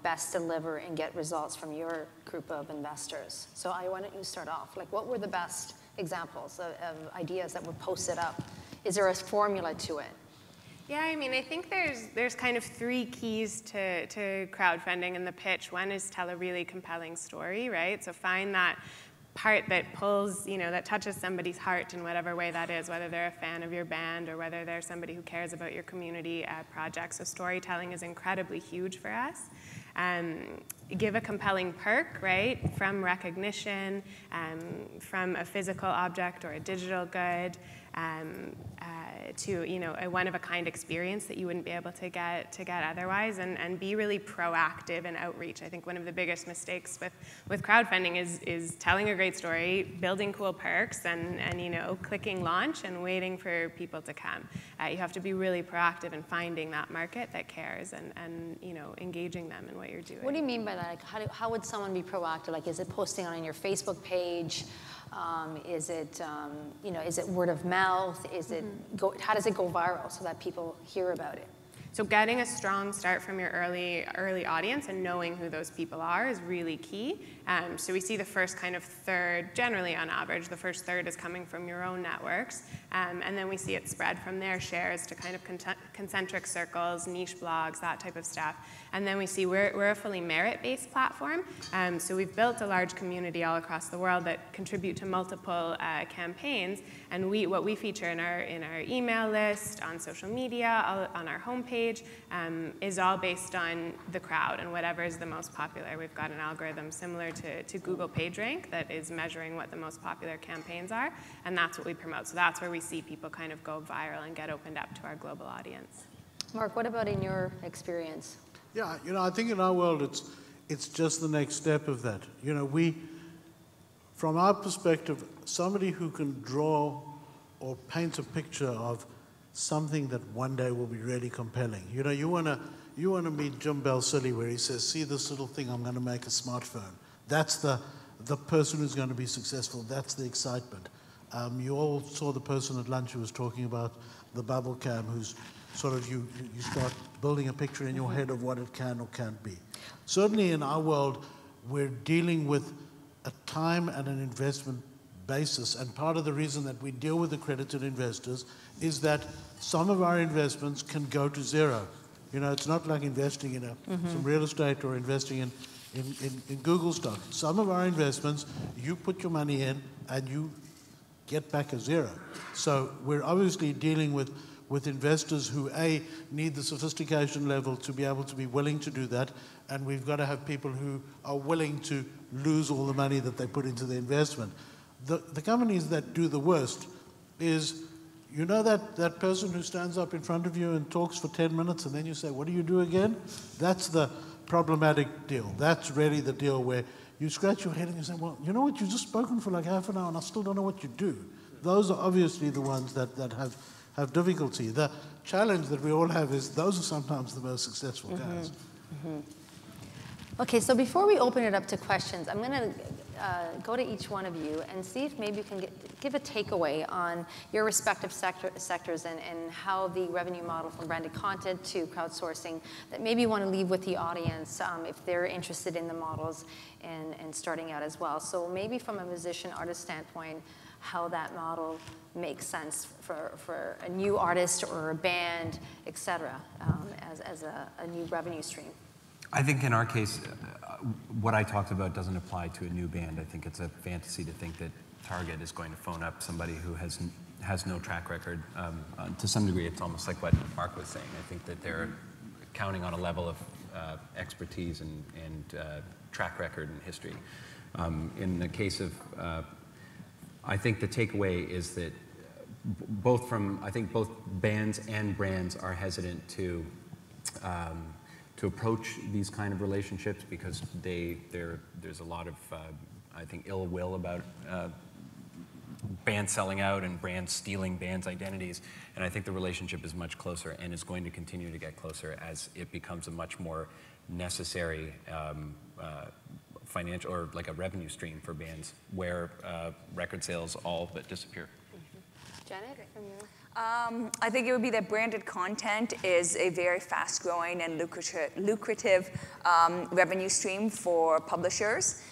S4: best deliver and get results from your group of investors? So why don't you start off? Like, what were the best examples of ideas that were posted up? Is there a formula to it?
S6: Yeah, I mean, I think there's kind of three keys to crowdfunding and the pitch. One is tell a really compelling story, right? So find that part that pulls, that touches somebody's heart in whatever way that is, whether they're a fan of your band or whether they're somebody who cares about your community project. So storytelling is incredibly huge for us. Give a compelling perk, right, from recognition, from a physical object or a digital good, to a one-of-a-kind experience that you wouldn't be able to get otherwise, and be really proactive in outreach. I think one of the biggest mistakes with crowdfunding is telling a great story, building cool perks, and clicking launch and waiting for people to come. You have to be really proactive in finding that market that cares and engaging them in what you're doing.
S4: What do you mean by that? Like, how would someone be proactive? Like, is it posting on your Facebook page? Is it word of mouth? How does it go viral so that people hear about it?
S6: So getting a strong start from your early audience and knowing who those people are is really key. So we see the first kind of third, generally on average, the first third is coming from your own networks. And then we see it spread from there, shares to kind of concentric circles, niche blogs, that type of stuff. And then we see we're a fully merit-based platform. So we've built a large community all across the world that contribute to multiple campaigns. And what we feature in our email list, on social media, on our homepage, is all based on the crowd and whatever is the most popular. We've got an algorithm similar to Google PageRank that is measuring what the most popular campaigns are, and that's what we promote. So that's where we see people kind of go viral and get opened up to our global audience.
S4: Mark, what about in your experience?
S7: Yeah, I think in our world it's just the next step of that. From our perspective, somebody who can draw or paint a picture of something that one day will be really compelling. You want to meet Jim Balsillie where he says, "See this little thing, I'm going to make a smartphone." That's the person who's going to be successful. That's the excitement. You all saw the person at lunch who was talking about the bubble cam, who's sort of you start building a picture in your head of what it can or can't be. Certainly in our world, we're dealing with a time and an investment basis, and part of the reason that we deal with accredited investors is that some of our investments can go to zero. It's not like investing in some real estate or investing in Google stock. Some of our investments, you put your money in and you get back a zero. So we're obviously dealing with investors who, A, need the sophistication level to be able to be willing to do that, and we've got to have people who are willing to lose all the money that they put into the investment. The companies that do the worst is, that person who stands up in front of you and talks for 10 minutes and then you say, "What do you do again?" That's the problematic deal. That's really the deal where you scratch your head and you say, "Well, you know what, you've just spoken for like half an hour and I still don't know what you do." Those are obviously the ones that have difficulty. The challenge that we all have is those are sometimes the most successful guys.
S4: Okay, so before we open it up to questions, I'm going to go to each one of you and see if maybe you can give a takeaway on your respective sectors and how the revenue model from branded content to crowdsourcing that maybe you want to leave with the audience if they're interested in the models and starting out as well. So maybe from a musician artist standpoint, how that model makes sense for a new artist or a band, et cetera, as a new revenue stream.
S2: I think in our case, what I talked about doesn't apply to a new band. I think it's a fantasy to think that Target is going to phone up somebody who has no track record. To some degree, it's almost like what Mark was saying. I think that they're counting on a level of expertise and track record and history. In the case of, I think the takeaway is that both bands and brands are hesitant to approach these kind of relationships because there's a lot of, I think, ill will about bands selling out and brands stealing bands' identities. And I think the relationship is much closer and is going to continue to get closer as it becomes a much more necessary financial or like a revenue stream for bands where record sales all but disappear.
S4: Janet, from you?
S5: I think it would be that branded content is a very fast-growing and lucrative revenue stream for publishers.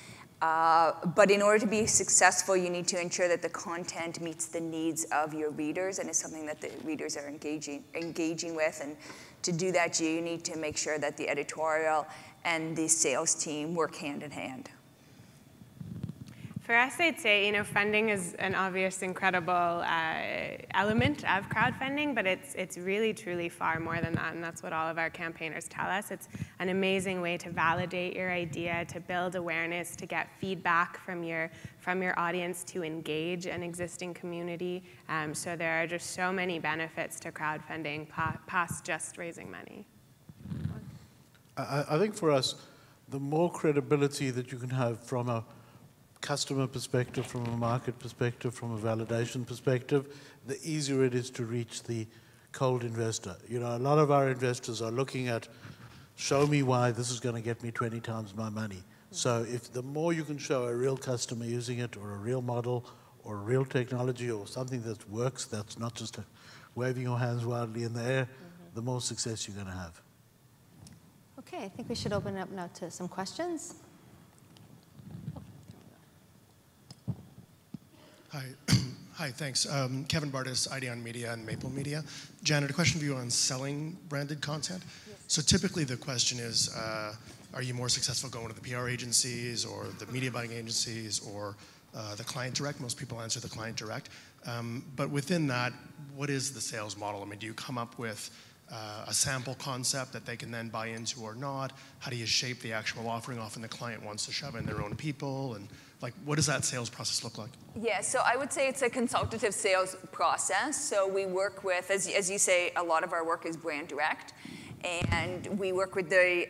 S5: But in order to be successful, you need to ensure that the content meets the needs of your readers and is something that the readers are engaging with. And to do that, you need to make sure that the editorial and the sales team work hand in hand.
S6: For us, I'd say, funding is an obvious, incredible element of crowdfunding, but it's really, truly far more than that, and that's what all of our campaigners tell us. It's an amazing way to validate your idea, to build awareness, to get feedback from your audience, to engage an existing community. So there are just so many benefits to crowdfunding past just raising money.
S7: I think for us, the more credibility that you can have from a customer perspective, from a market perspective, from a validation perspective, the easier it is to reach the cold investor. A lot of our investors are looking at, show me why this is going to get me 20 times my money. So if the more you can show a real customer using it, or a real model, or a real technology, or something that works, that's not just waving your hands wildly in the air, the more success you're going to have.
S4: Okay, I think we should open it up now to some questions.
S8: Hi. Hi, thanks. Kevin Bartis, Ideon Media and Maple Media. Janet, a question for you on selling branded content. Yes. So typically the question is, are you more successful going to the PR agencies or the media buying agencies or the client direct? Most people answer the client direct. But within that, what is the sales model? I mean, do you come up with a sample concept that they can then buy into or not? How do you shape the actual offering? Often the client wants to shove in their own people, and what does that sales process look like?
S5: Yeah, so I would say it's a consultative sales process. So we work with, as you say, a lot of our work is brand direct. And we work with the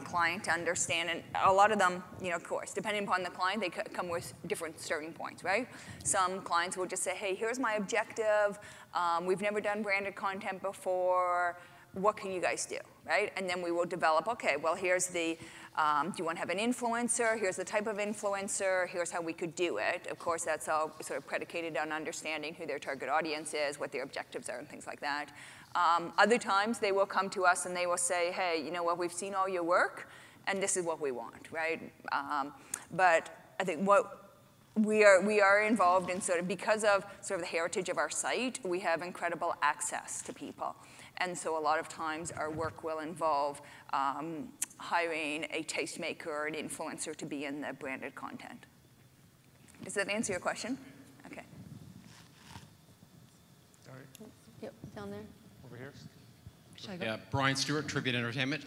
S5: client to understand, and a lot of them, of course, depending upon the client, they come with different starting points, right? Some clients will just say, hey, here's my objective. We've never done branded content before. What can you guys do, right? And then we will develop, okay, well, here's the, do you want to have an influencer? Here's the type of influencer. Here's how we could do it. Of course, that's all sort of predicated on understanding who their target audience is, what their objectives are, and things like that. Other times, they will come to us and they will say, hey, you know what, we've seen all your work, and this is what we want, right? But I think what we are involved in because of the heritage of our site, we have incredible access to people. And so a lot of times our work will involve hiring a tastemaker or an influencer to be in the branded content. Does that answer your question? Okay.
S8: All right.
S4: Yep, down there.
S8: Over here.
S4: Should I go?
S9: Yeah, Brian Stewart, Tribute Entertainment.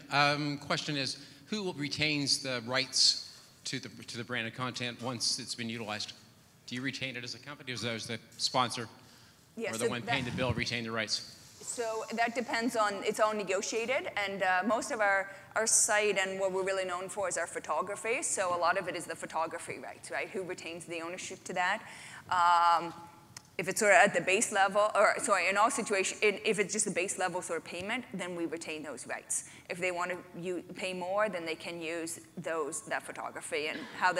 S9: Question is, who retains the rights to the branded content once it's been utilized? Do you retain it as a company, or does the sponsor or the one paying the bill retain the rights?
S5: So that depends on, it's all negotiated, and most of our site and what we're really known for is our photography, so a lot of it is the photography rights, right? Who retains the ownership to that? If it's at the base level, or sorry, in all situations, if it's just a base level payment, then we retain those rights. If they want to pay more, then they can use that photography. And how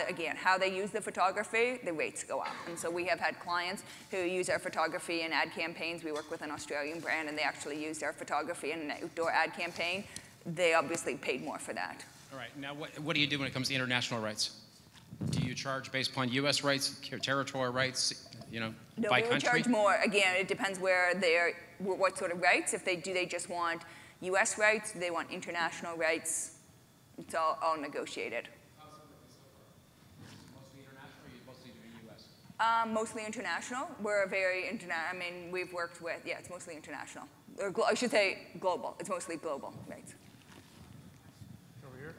S5: they use the photography, the rates go up. And so we have had clients who use our photography in ad campaigns. We work with an Australian brand, and they actually used our photography in an outdoor ad campaign. They obviously paid more for that.
S9: All right. Now, what do you do when it comes to international rights? Do you charge based upon U.S. rights, territorial rights,
S5: No,
S9: by
S5: we would
S9: country?
S5: charge more. Again, it depends what sort of rights. If do they just want U.S. rights? Do they want international rights? It's all negotiated.
S9: Mostly international, or you mostly doing U.S.?
S5: Mostly international. We're very I mean, we've worked with, it's mostly international. Or I should say global. It's mostly global rights.
S8: Over here.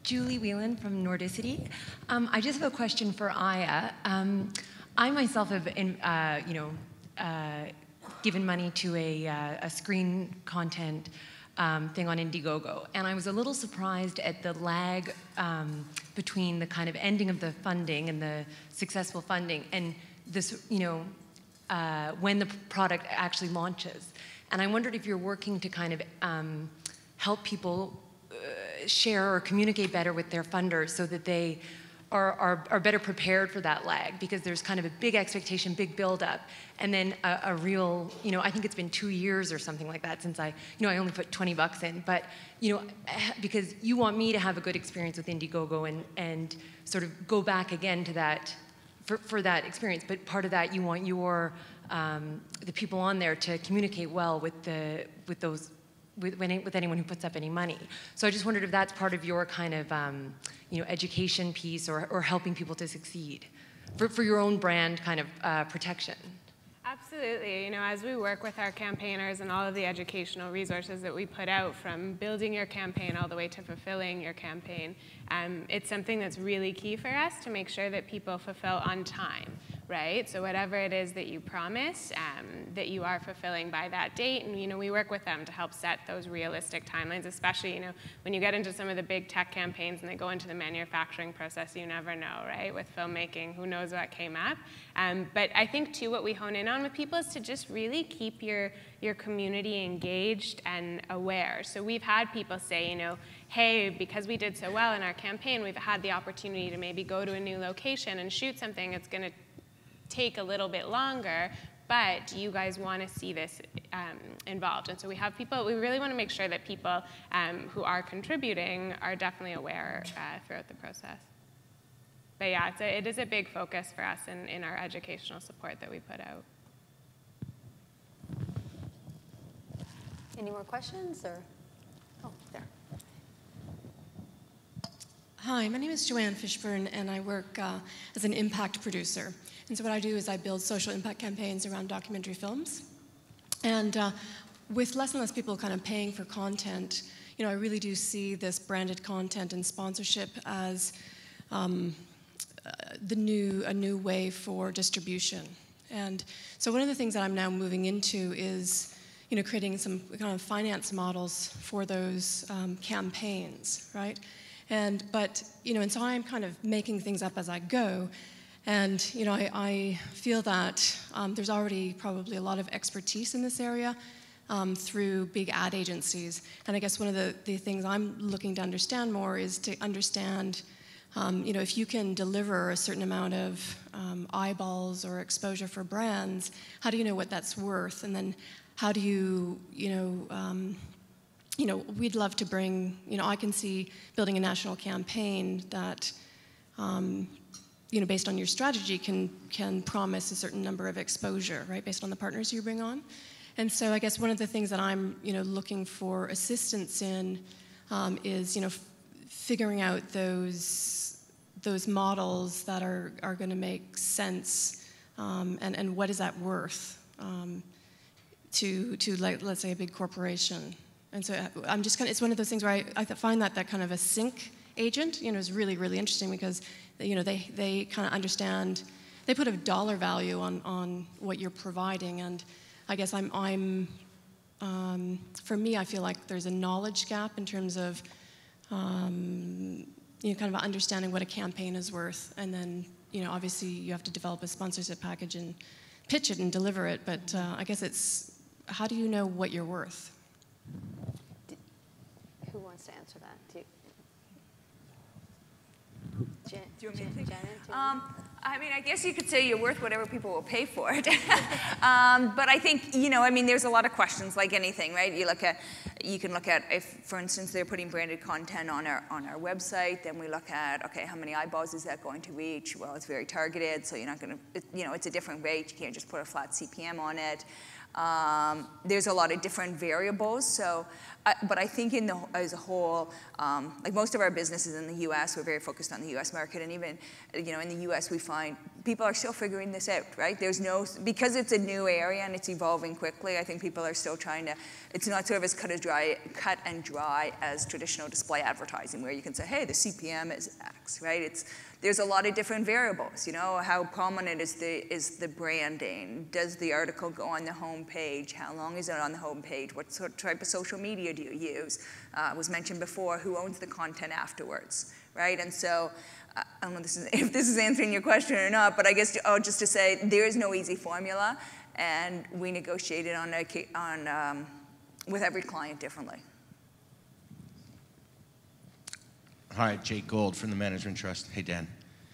S10: Julie Whelan from Nordicity. I just have a question for Aya. I myself have, given money to a screen content thing on Indiegogo, and I was a little surprised at the lag between the kind of ending of the funding and the successful funding and this, when the product actually launches. And I wondered if you're working to kind of help people share or communicate better with their funders so that they are better prepared for that lag, because there's kind of a big expectation, big build-up, and then a real, I think it's been 2 years or something like that since I only put $20 in, but, because you want me to have a good experience with Indiegogo and sort of go back again to that, for that experience, but part of that you want the people on there to communicate well with anyone who puts up any money. So I just wondered if that's part of your kind of education piece or helping people to succeed for your own brand kind of protection.
S6: Absolutely. As we work with our campaigners and all of the educational resources that we put out, from building your campaign all the way to fulfilling your campaign, it's something that's really key for us to make sure that people fulfill on time, right? So whatever it is that you promise, that you are fulfilling by that date, and we work with them to help set those realistic timelines, especially when you get into some of the big tech campaigns and they go into the manufacturing process, you never know, right? With filmmaking, who knows what came up? But I think too, what we hone in on with people is to just really keep your community engaged and aware. So we've had people say, hey, because we did so well in our campaign, we've had the opportunity to maybe go to a new location and shoot something that's going to take a little bit longer, but do you guys want to see this involved? And so we really want to make sure that people who are contributing are definitely aware throughout the process. But yeah, it is a big focus for us in our educational support that we put out.
S4: Any more questions? Or? Oh, there.
S11: Hi, my name is Joanne Fishburne, and I work as an impact producer. And so what I do is I build social impact campaigns around documentary films. And with less and less people kind of paying for content, I really do see this branded content and sponsorship as a new way for distribution. And so one of the things that I'm now moving into is creating some kind of finance models for those campaigns, right? And so I'm kind of making things up as I go. And I feel that there's already probably a lot of expertise in this area through big ad agencies. And I guess one of the things I'm looking to understand more is to understand, if you can deliver a certain amount of eyeballs or exposure for brands, how do you know what that's worth? And then how do you, we'd love to bring, I can see building a national campaign that, based on your strategy can promise a certain number of exposure, right, based on the partners you bring on. And so I guess one of the things that I'm, looking for assistance in is, figuring out those models that are going to make sense, and what is that worth to like, let's say, a big corporation. And so I'm just it's one of those things where I find that kind of a sync agent, is really, really interesting, because they kind of understand, they put a dollar value on what you're providing. And I guess for me, I feel like there's a knowledge gap in terms of kind of understanding what a campaign is worth. And then obviously you have to develop a sponsorship package and pitch it and deliver it. But I guess it's, how do you know what you're worth?
S4: Who wants to answer that? Do you want me to take Janet?
S5: I mean, I guess you could say you're worth whatever people will pay for it. But I think, there's a lot of questions like anything, right? You can look at if, for instance, they're putting branded content on our website, then we look at, okay, how many eyeballs is that going to reach? Well, it's very targeted, so you're not going to, it's a different rate. You can't just put a flat CPM on it. There's a lot of different variables. So, but I think as a whole, like most of our businesses in the U.S., we're very focused on the U.S. market, and even in the U.S. we find people are still figuring this out, right? Because it's a new area and it's evolving quickly. I think people are still trying to. It's not sort of as cut and dry as traditional display advertising, where you can say, hey, the CPM is X, right? There's a lot of different variables. How prominent is the branding? Does the article go on the home page? How long is it on the home page? What sort of type of social media do you use? Was mentioned before, who owns the content afterwards, right? And so, I don't know if this is answering your question or not, but I guess just to say there is no easy formula, and we negotiate it with every client differently.
S12: Hi, Jake Gold from the Management Trust. Hey, Dan.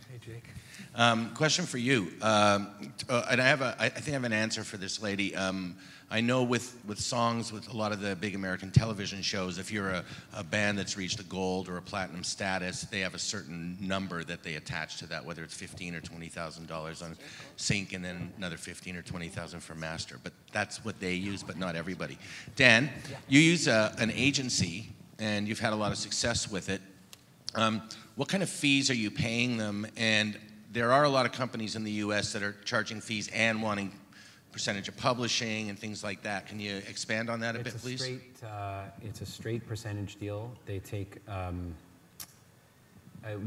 S12: Hey, Jake.
S13: Question for you, and I think I have an answer for this lady. I know with songs, with a lot of the big American television shows, if you're a band that's reached a gold or a platinum status, they have a certain number that they attach to that, whether it's $15,000 or $20,000 on sync, and then another $15,000 or $20,000 for master. But that's what they use, but not everybody. Dan, you use an agency, and you've had a lot of success with it. What kind of fees are you paying them? And there are a lot of companies in the US that are charging fees and wanting percentage of publishing and things like that. Can you expand on that a bit, please?
S2: It's a straight percentage deal. They take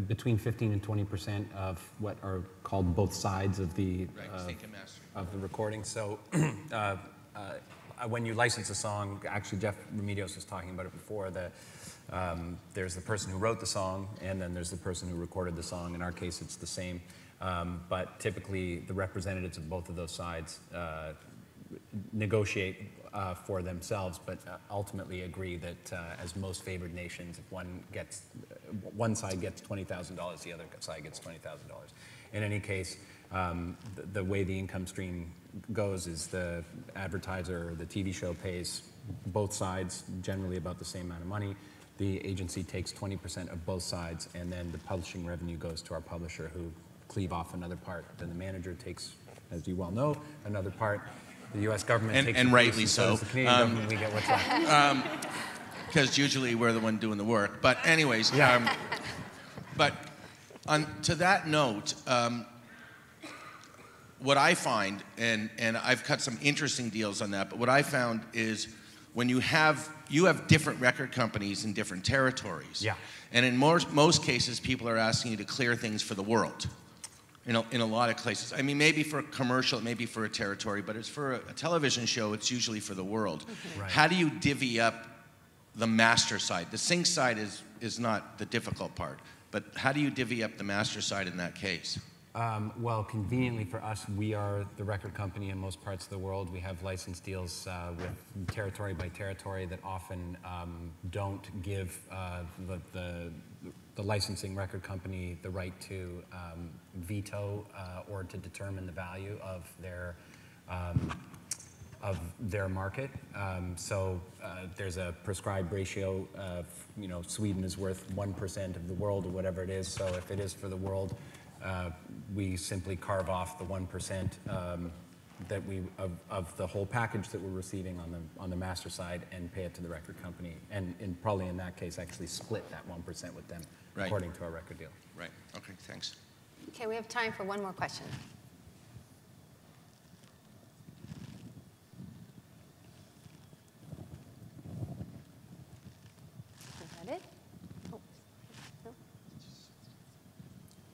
S2: between 15 and 20% of what are called both sides of the recording. So when you license a song, actually Jeff Remedios was talking about it before, there's the person who wrote the song, and then there's the person who recorded the song. In our case, it's the same. But typically, the representatives of both of those sides negotiate for themselves, but ultimately agree that as most favored nations, if one side gets $20,000, the other side gets $20,000. In any case, the way the income stream goes is the advertiser or the TV show pays both sides generally about the same amount of money. The agency takes 20% of both sides, and then the publishing revenue goes to our publisher, who cleave off another part. Then the manager takes, as you well know, another part. The U.S. government takes,
S13: and rightly so.
S2: The Canadian government, we get what's left.
S13: Because usually we're the one doing the work. But anyways, but to that note, what I find, and I've cut some interesting deals on that, but what I found is when you have different record companies in different territories.
S2: Yeah.
S13: And in most cases, people are asking you to clear things for the world. In a lot of cases. I mean, maybe for a commercial, maybe for a territory, but it's for a television show, it's usually for the world.
S2: Right.
S13: How do you divvy up the master side? The sync side is not the difficult part, but how do you divvy up the master side in that case?
S2: Well, conveniently for us, we are the record company in most parts of the world. We have license deals with territory by territory that often don't give the licensing record company the right to veto or to determine the value of their market. So there's a prescribed ratio of, Sweden is worth 1% of the world or whatever it is. So if it is for the world, we simply carve off the 1% that of the whole package that we're receiving on the master side and pay it to the record company, and probably in that case actually split that 1% with them,
S13: right,
S2: according to our record deal.
S13: Right. Okay. Thanks.
S4: Okay, we have time for one more question. Is that it? Oh, no.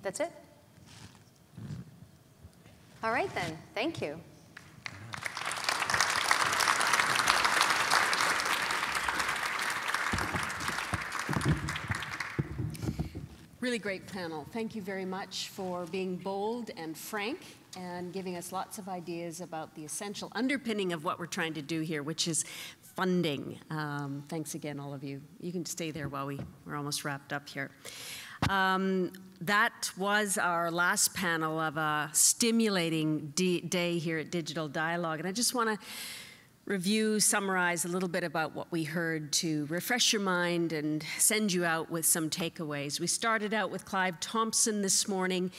S4: That's it? All right then, thank you.
S1: Really great panel. Thank you very much for being bold and frank and giving us lots of ideas about the essential underpinning of what we're trying to do here, which is funding. Thanks again, all of you. You can stay there while we're almost wrapped up here. That was our last panel of a stimulating day here at Digital Dialogue. And I just want to summarize a little bit about what we heard to refresh your mind and send you out with some takeaways. We started out with Clive Thompson this morning,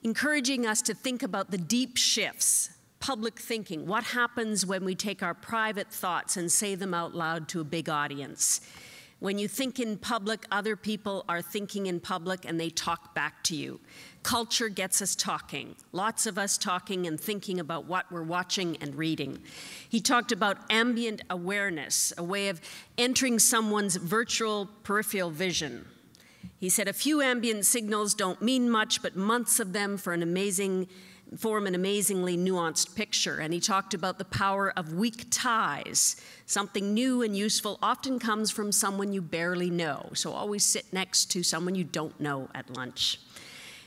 S1: encouraging us to think about the deep shifts, public thinking. What happens when we take our private thoughts and say them out loud to a big audience? When you think in public, other people are thinking in public and they talk back to you. Culture gets us talking, lots of us talking and thinking about what we're watching and reading. He talked about ambient awareness, a way of entering someone's virtual peripheral vision. He said a few ambient signals don't mean much, but months of them form an amazingly nuanced picture. And he talked about the power of weak ties. Something new and useful often comes from someone you barely know. So always sit next to someone you don't know at lunch.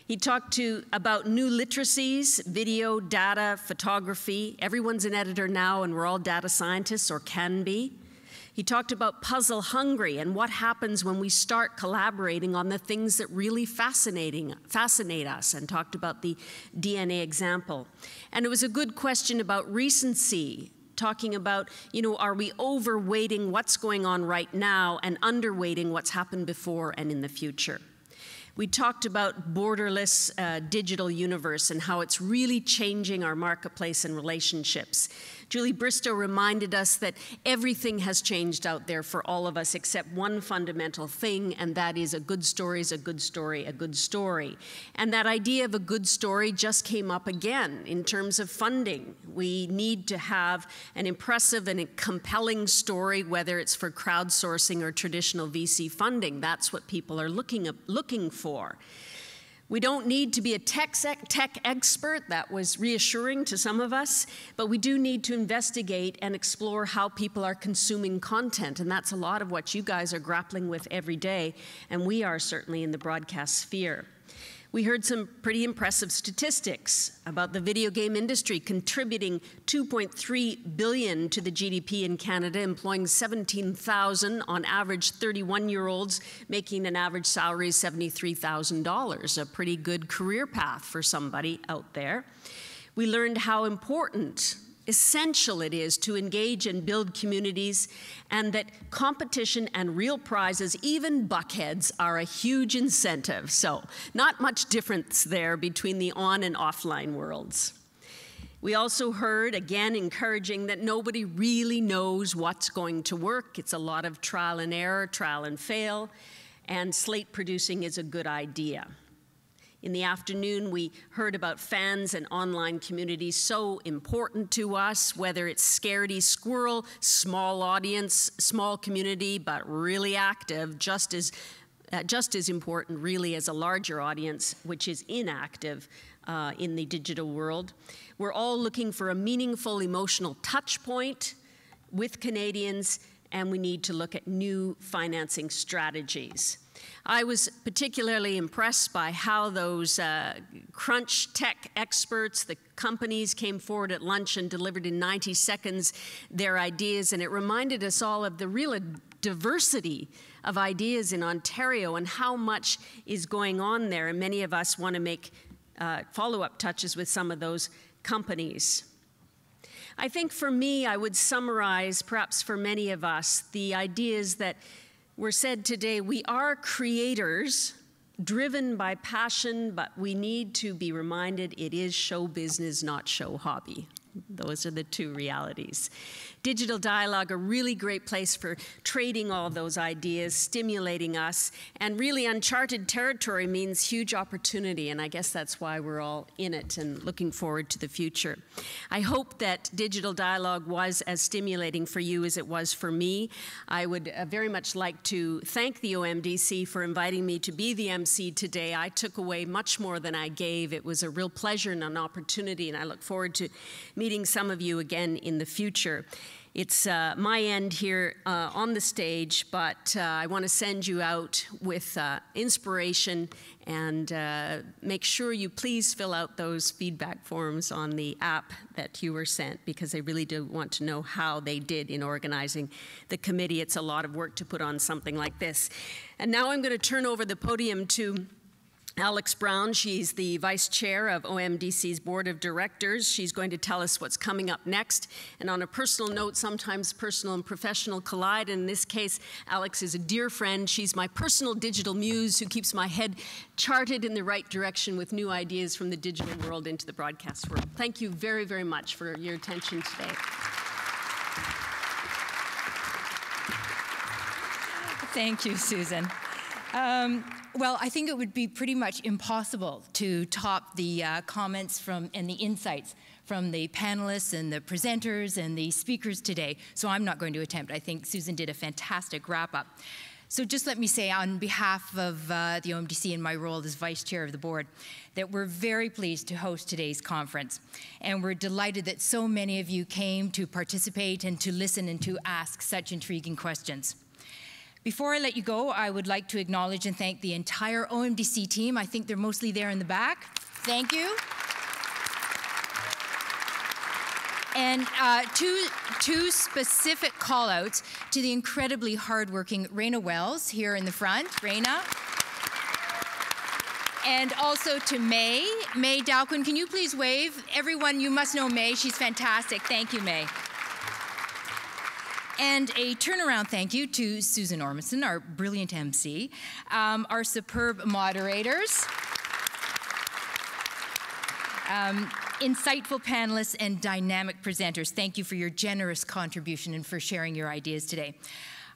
S1: He talked about new literacies, video, data, photography. Everyone's an editor now, and we're all data scientists, or can be. He talked about puzzle hungry and what happens when we start collaborating on the things that really fascinate us, and talked about the DNA example. And it was a good question about recency, talking about, are we overweighting what's going on right now and underweighting what's happened before and in the future? We talked about borderless digital universe and how it's really changing our marketplace and relationships. Julie Bristow reminded us that everything has changed out there for all of us except one fundamental thing, and that is a good story is a good story, a good story. And that idea of a good story just came up again in terms of funding. We need to have an impressive and a compelling story, whether it's for crowdsourcing or traditional VC funding. That's what people are looking for. We don't need to be a tech expert. That was reassuring to some of us, but we do need to investigate and explore how people are consuming content, and that's a lot of what you guys are grappling with every day, and we are certainly in the broadcast sphere. We heard some pretty impressive statistics about the video game industry contributing $2.3 billion to the GDP in Canada, employing 17,000 on average 31-year-olds, making an average salary of $73,000, a pretty good career path for somebody out there. We learned how important, essential it is to engage and build communities, and that competition and real prizes, even buckheads, are a huge incentive. So not much difference there between the on and offline worlds. We also heard, again, encouraging that nobody really knows what's going to work. It's a lot of trial and error, trial and fail, and slate producing is a good idea. In the afternoon, we heard about fans and online communities so important to us, whether it's Scaredy Squirrel, small audience, small community, but really active, just as important really as a larger audience, which is inactive in the digital world. We're all looking for a meaningful emotional touch point with Canadians, and we need to look at new financing strategies. I was particularly impressed by how those crunch tech experts, the companies, came forward at lunch and delivered in 90 seconds their ideas, and it reminded us all of the real diversity of ideas in Ontario and how much is going on there, and many of us want to make follow-up touches with some of those companies. I think for me, I would summarize, perhaps for many of us, the ideas that were said today. We are creators driven by passion, but we need to be reminded it is show business, not show hobby. Those are the two realities. Digital Dialogue, a really great place for trading all those ideas, stimulating us, and really uncharted territory means huge opportunity, and I guess that's why we're all in it and looking forward to the future. I hope that Digital Dialogue was as stimulating for you as it was for me. I would very much like to thank the OMDC for inviting me to be the MC today. I took away much more than I gave. It was a real pleasure and an opportunity, and I look forward to meeting some of you again in the future. It's my end here on the stage, but I want to send you out with inspiration, and make sure you please fill out those feedback forms on the app that you were sent, because I really do want to know how they did in organizing the committee. It's a lot of work to put on something like this. And now I'm going to turn over the podium to Alex Brown. She's the vice chair of OMDC's board of directors. She's going to tell us what's coming up next. And on a personal note, sometimes personal and professional collide. In this case, Alex is a dear friend. She's my personal digital muse who keeps my head charted in the right direction with new ideas from the digital world into the broadcast world. Thank you very, very much for your attention today.
S12: Thank you, Susan. Well, I think it would be pretty much impossible to top the comments and the insights from the panelists and the presenters and the speakers today, so I'm not going to attempt. I think Susan did a fantastic wrap-up. So just let me say on behalf of the OMDC and my role as vice chair of the board that we're very pleased to host today's conference, and we're delighted that so many of you came to participate and to listen and to ask such intriguing questions. Before I let you go, I would like to acknowledge and thank the entire OMDC team. I think they're mostly there in the back. Thank you. And two specific call-outs to the incredibly hardworking Raina Wells here in the front. Raina. And also to May Dalquin. Can you please wave? Everyone, you must know May. She's fantastic. Thank you, May. And a turnaround thank you to Susan Ormondson, our brilliant MC, our superb moderators, insightful panelists, and dynamic presenters. Thank you for your generous contribution and for sharing your ideas today.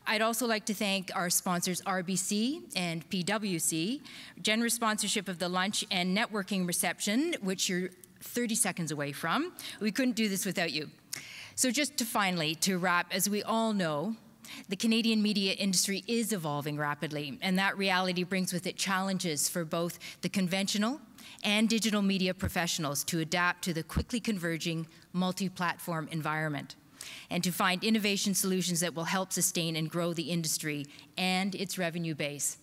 S12: I'd also like to thank our sponsors RBC and PwC, generous sponsorship of the lunch and networking reception, which you're 30 seconds away from. We couldn't do this without you. So just to wrap, as we all know, the Canadian media industry is evolving rapidly, and that reality brings with it challenges for both the conventional and digital media professionals to adapt to the quickly converging multi-platform environment and to find innovation solutions that will help sustain and grow the industry and its revenue base.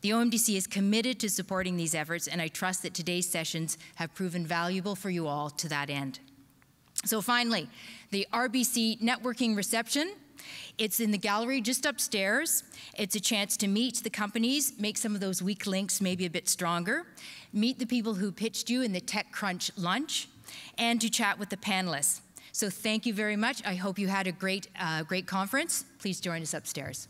S12: The OMDC is committed to supporting these efforts, and I trust that today's sessions have proven valuable for you all to that end. So finally, the RBC networking reception. It's in the gallery just upstairs. It's a chance to meet the companies, make some of those weak links maybe a bit stronger, meet the people who pitched you in the TechCrunch lunch, and to chat with the panelists. So thank you very much. I hope you had a great conference. Please join us upstairs.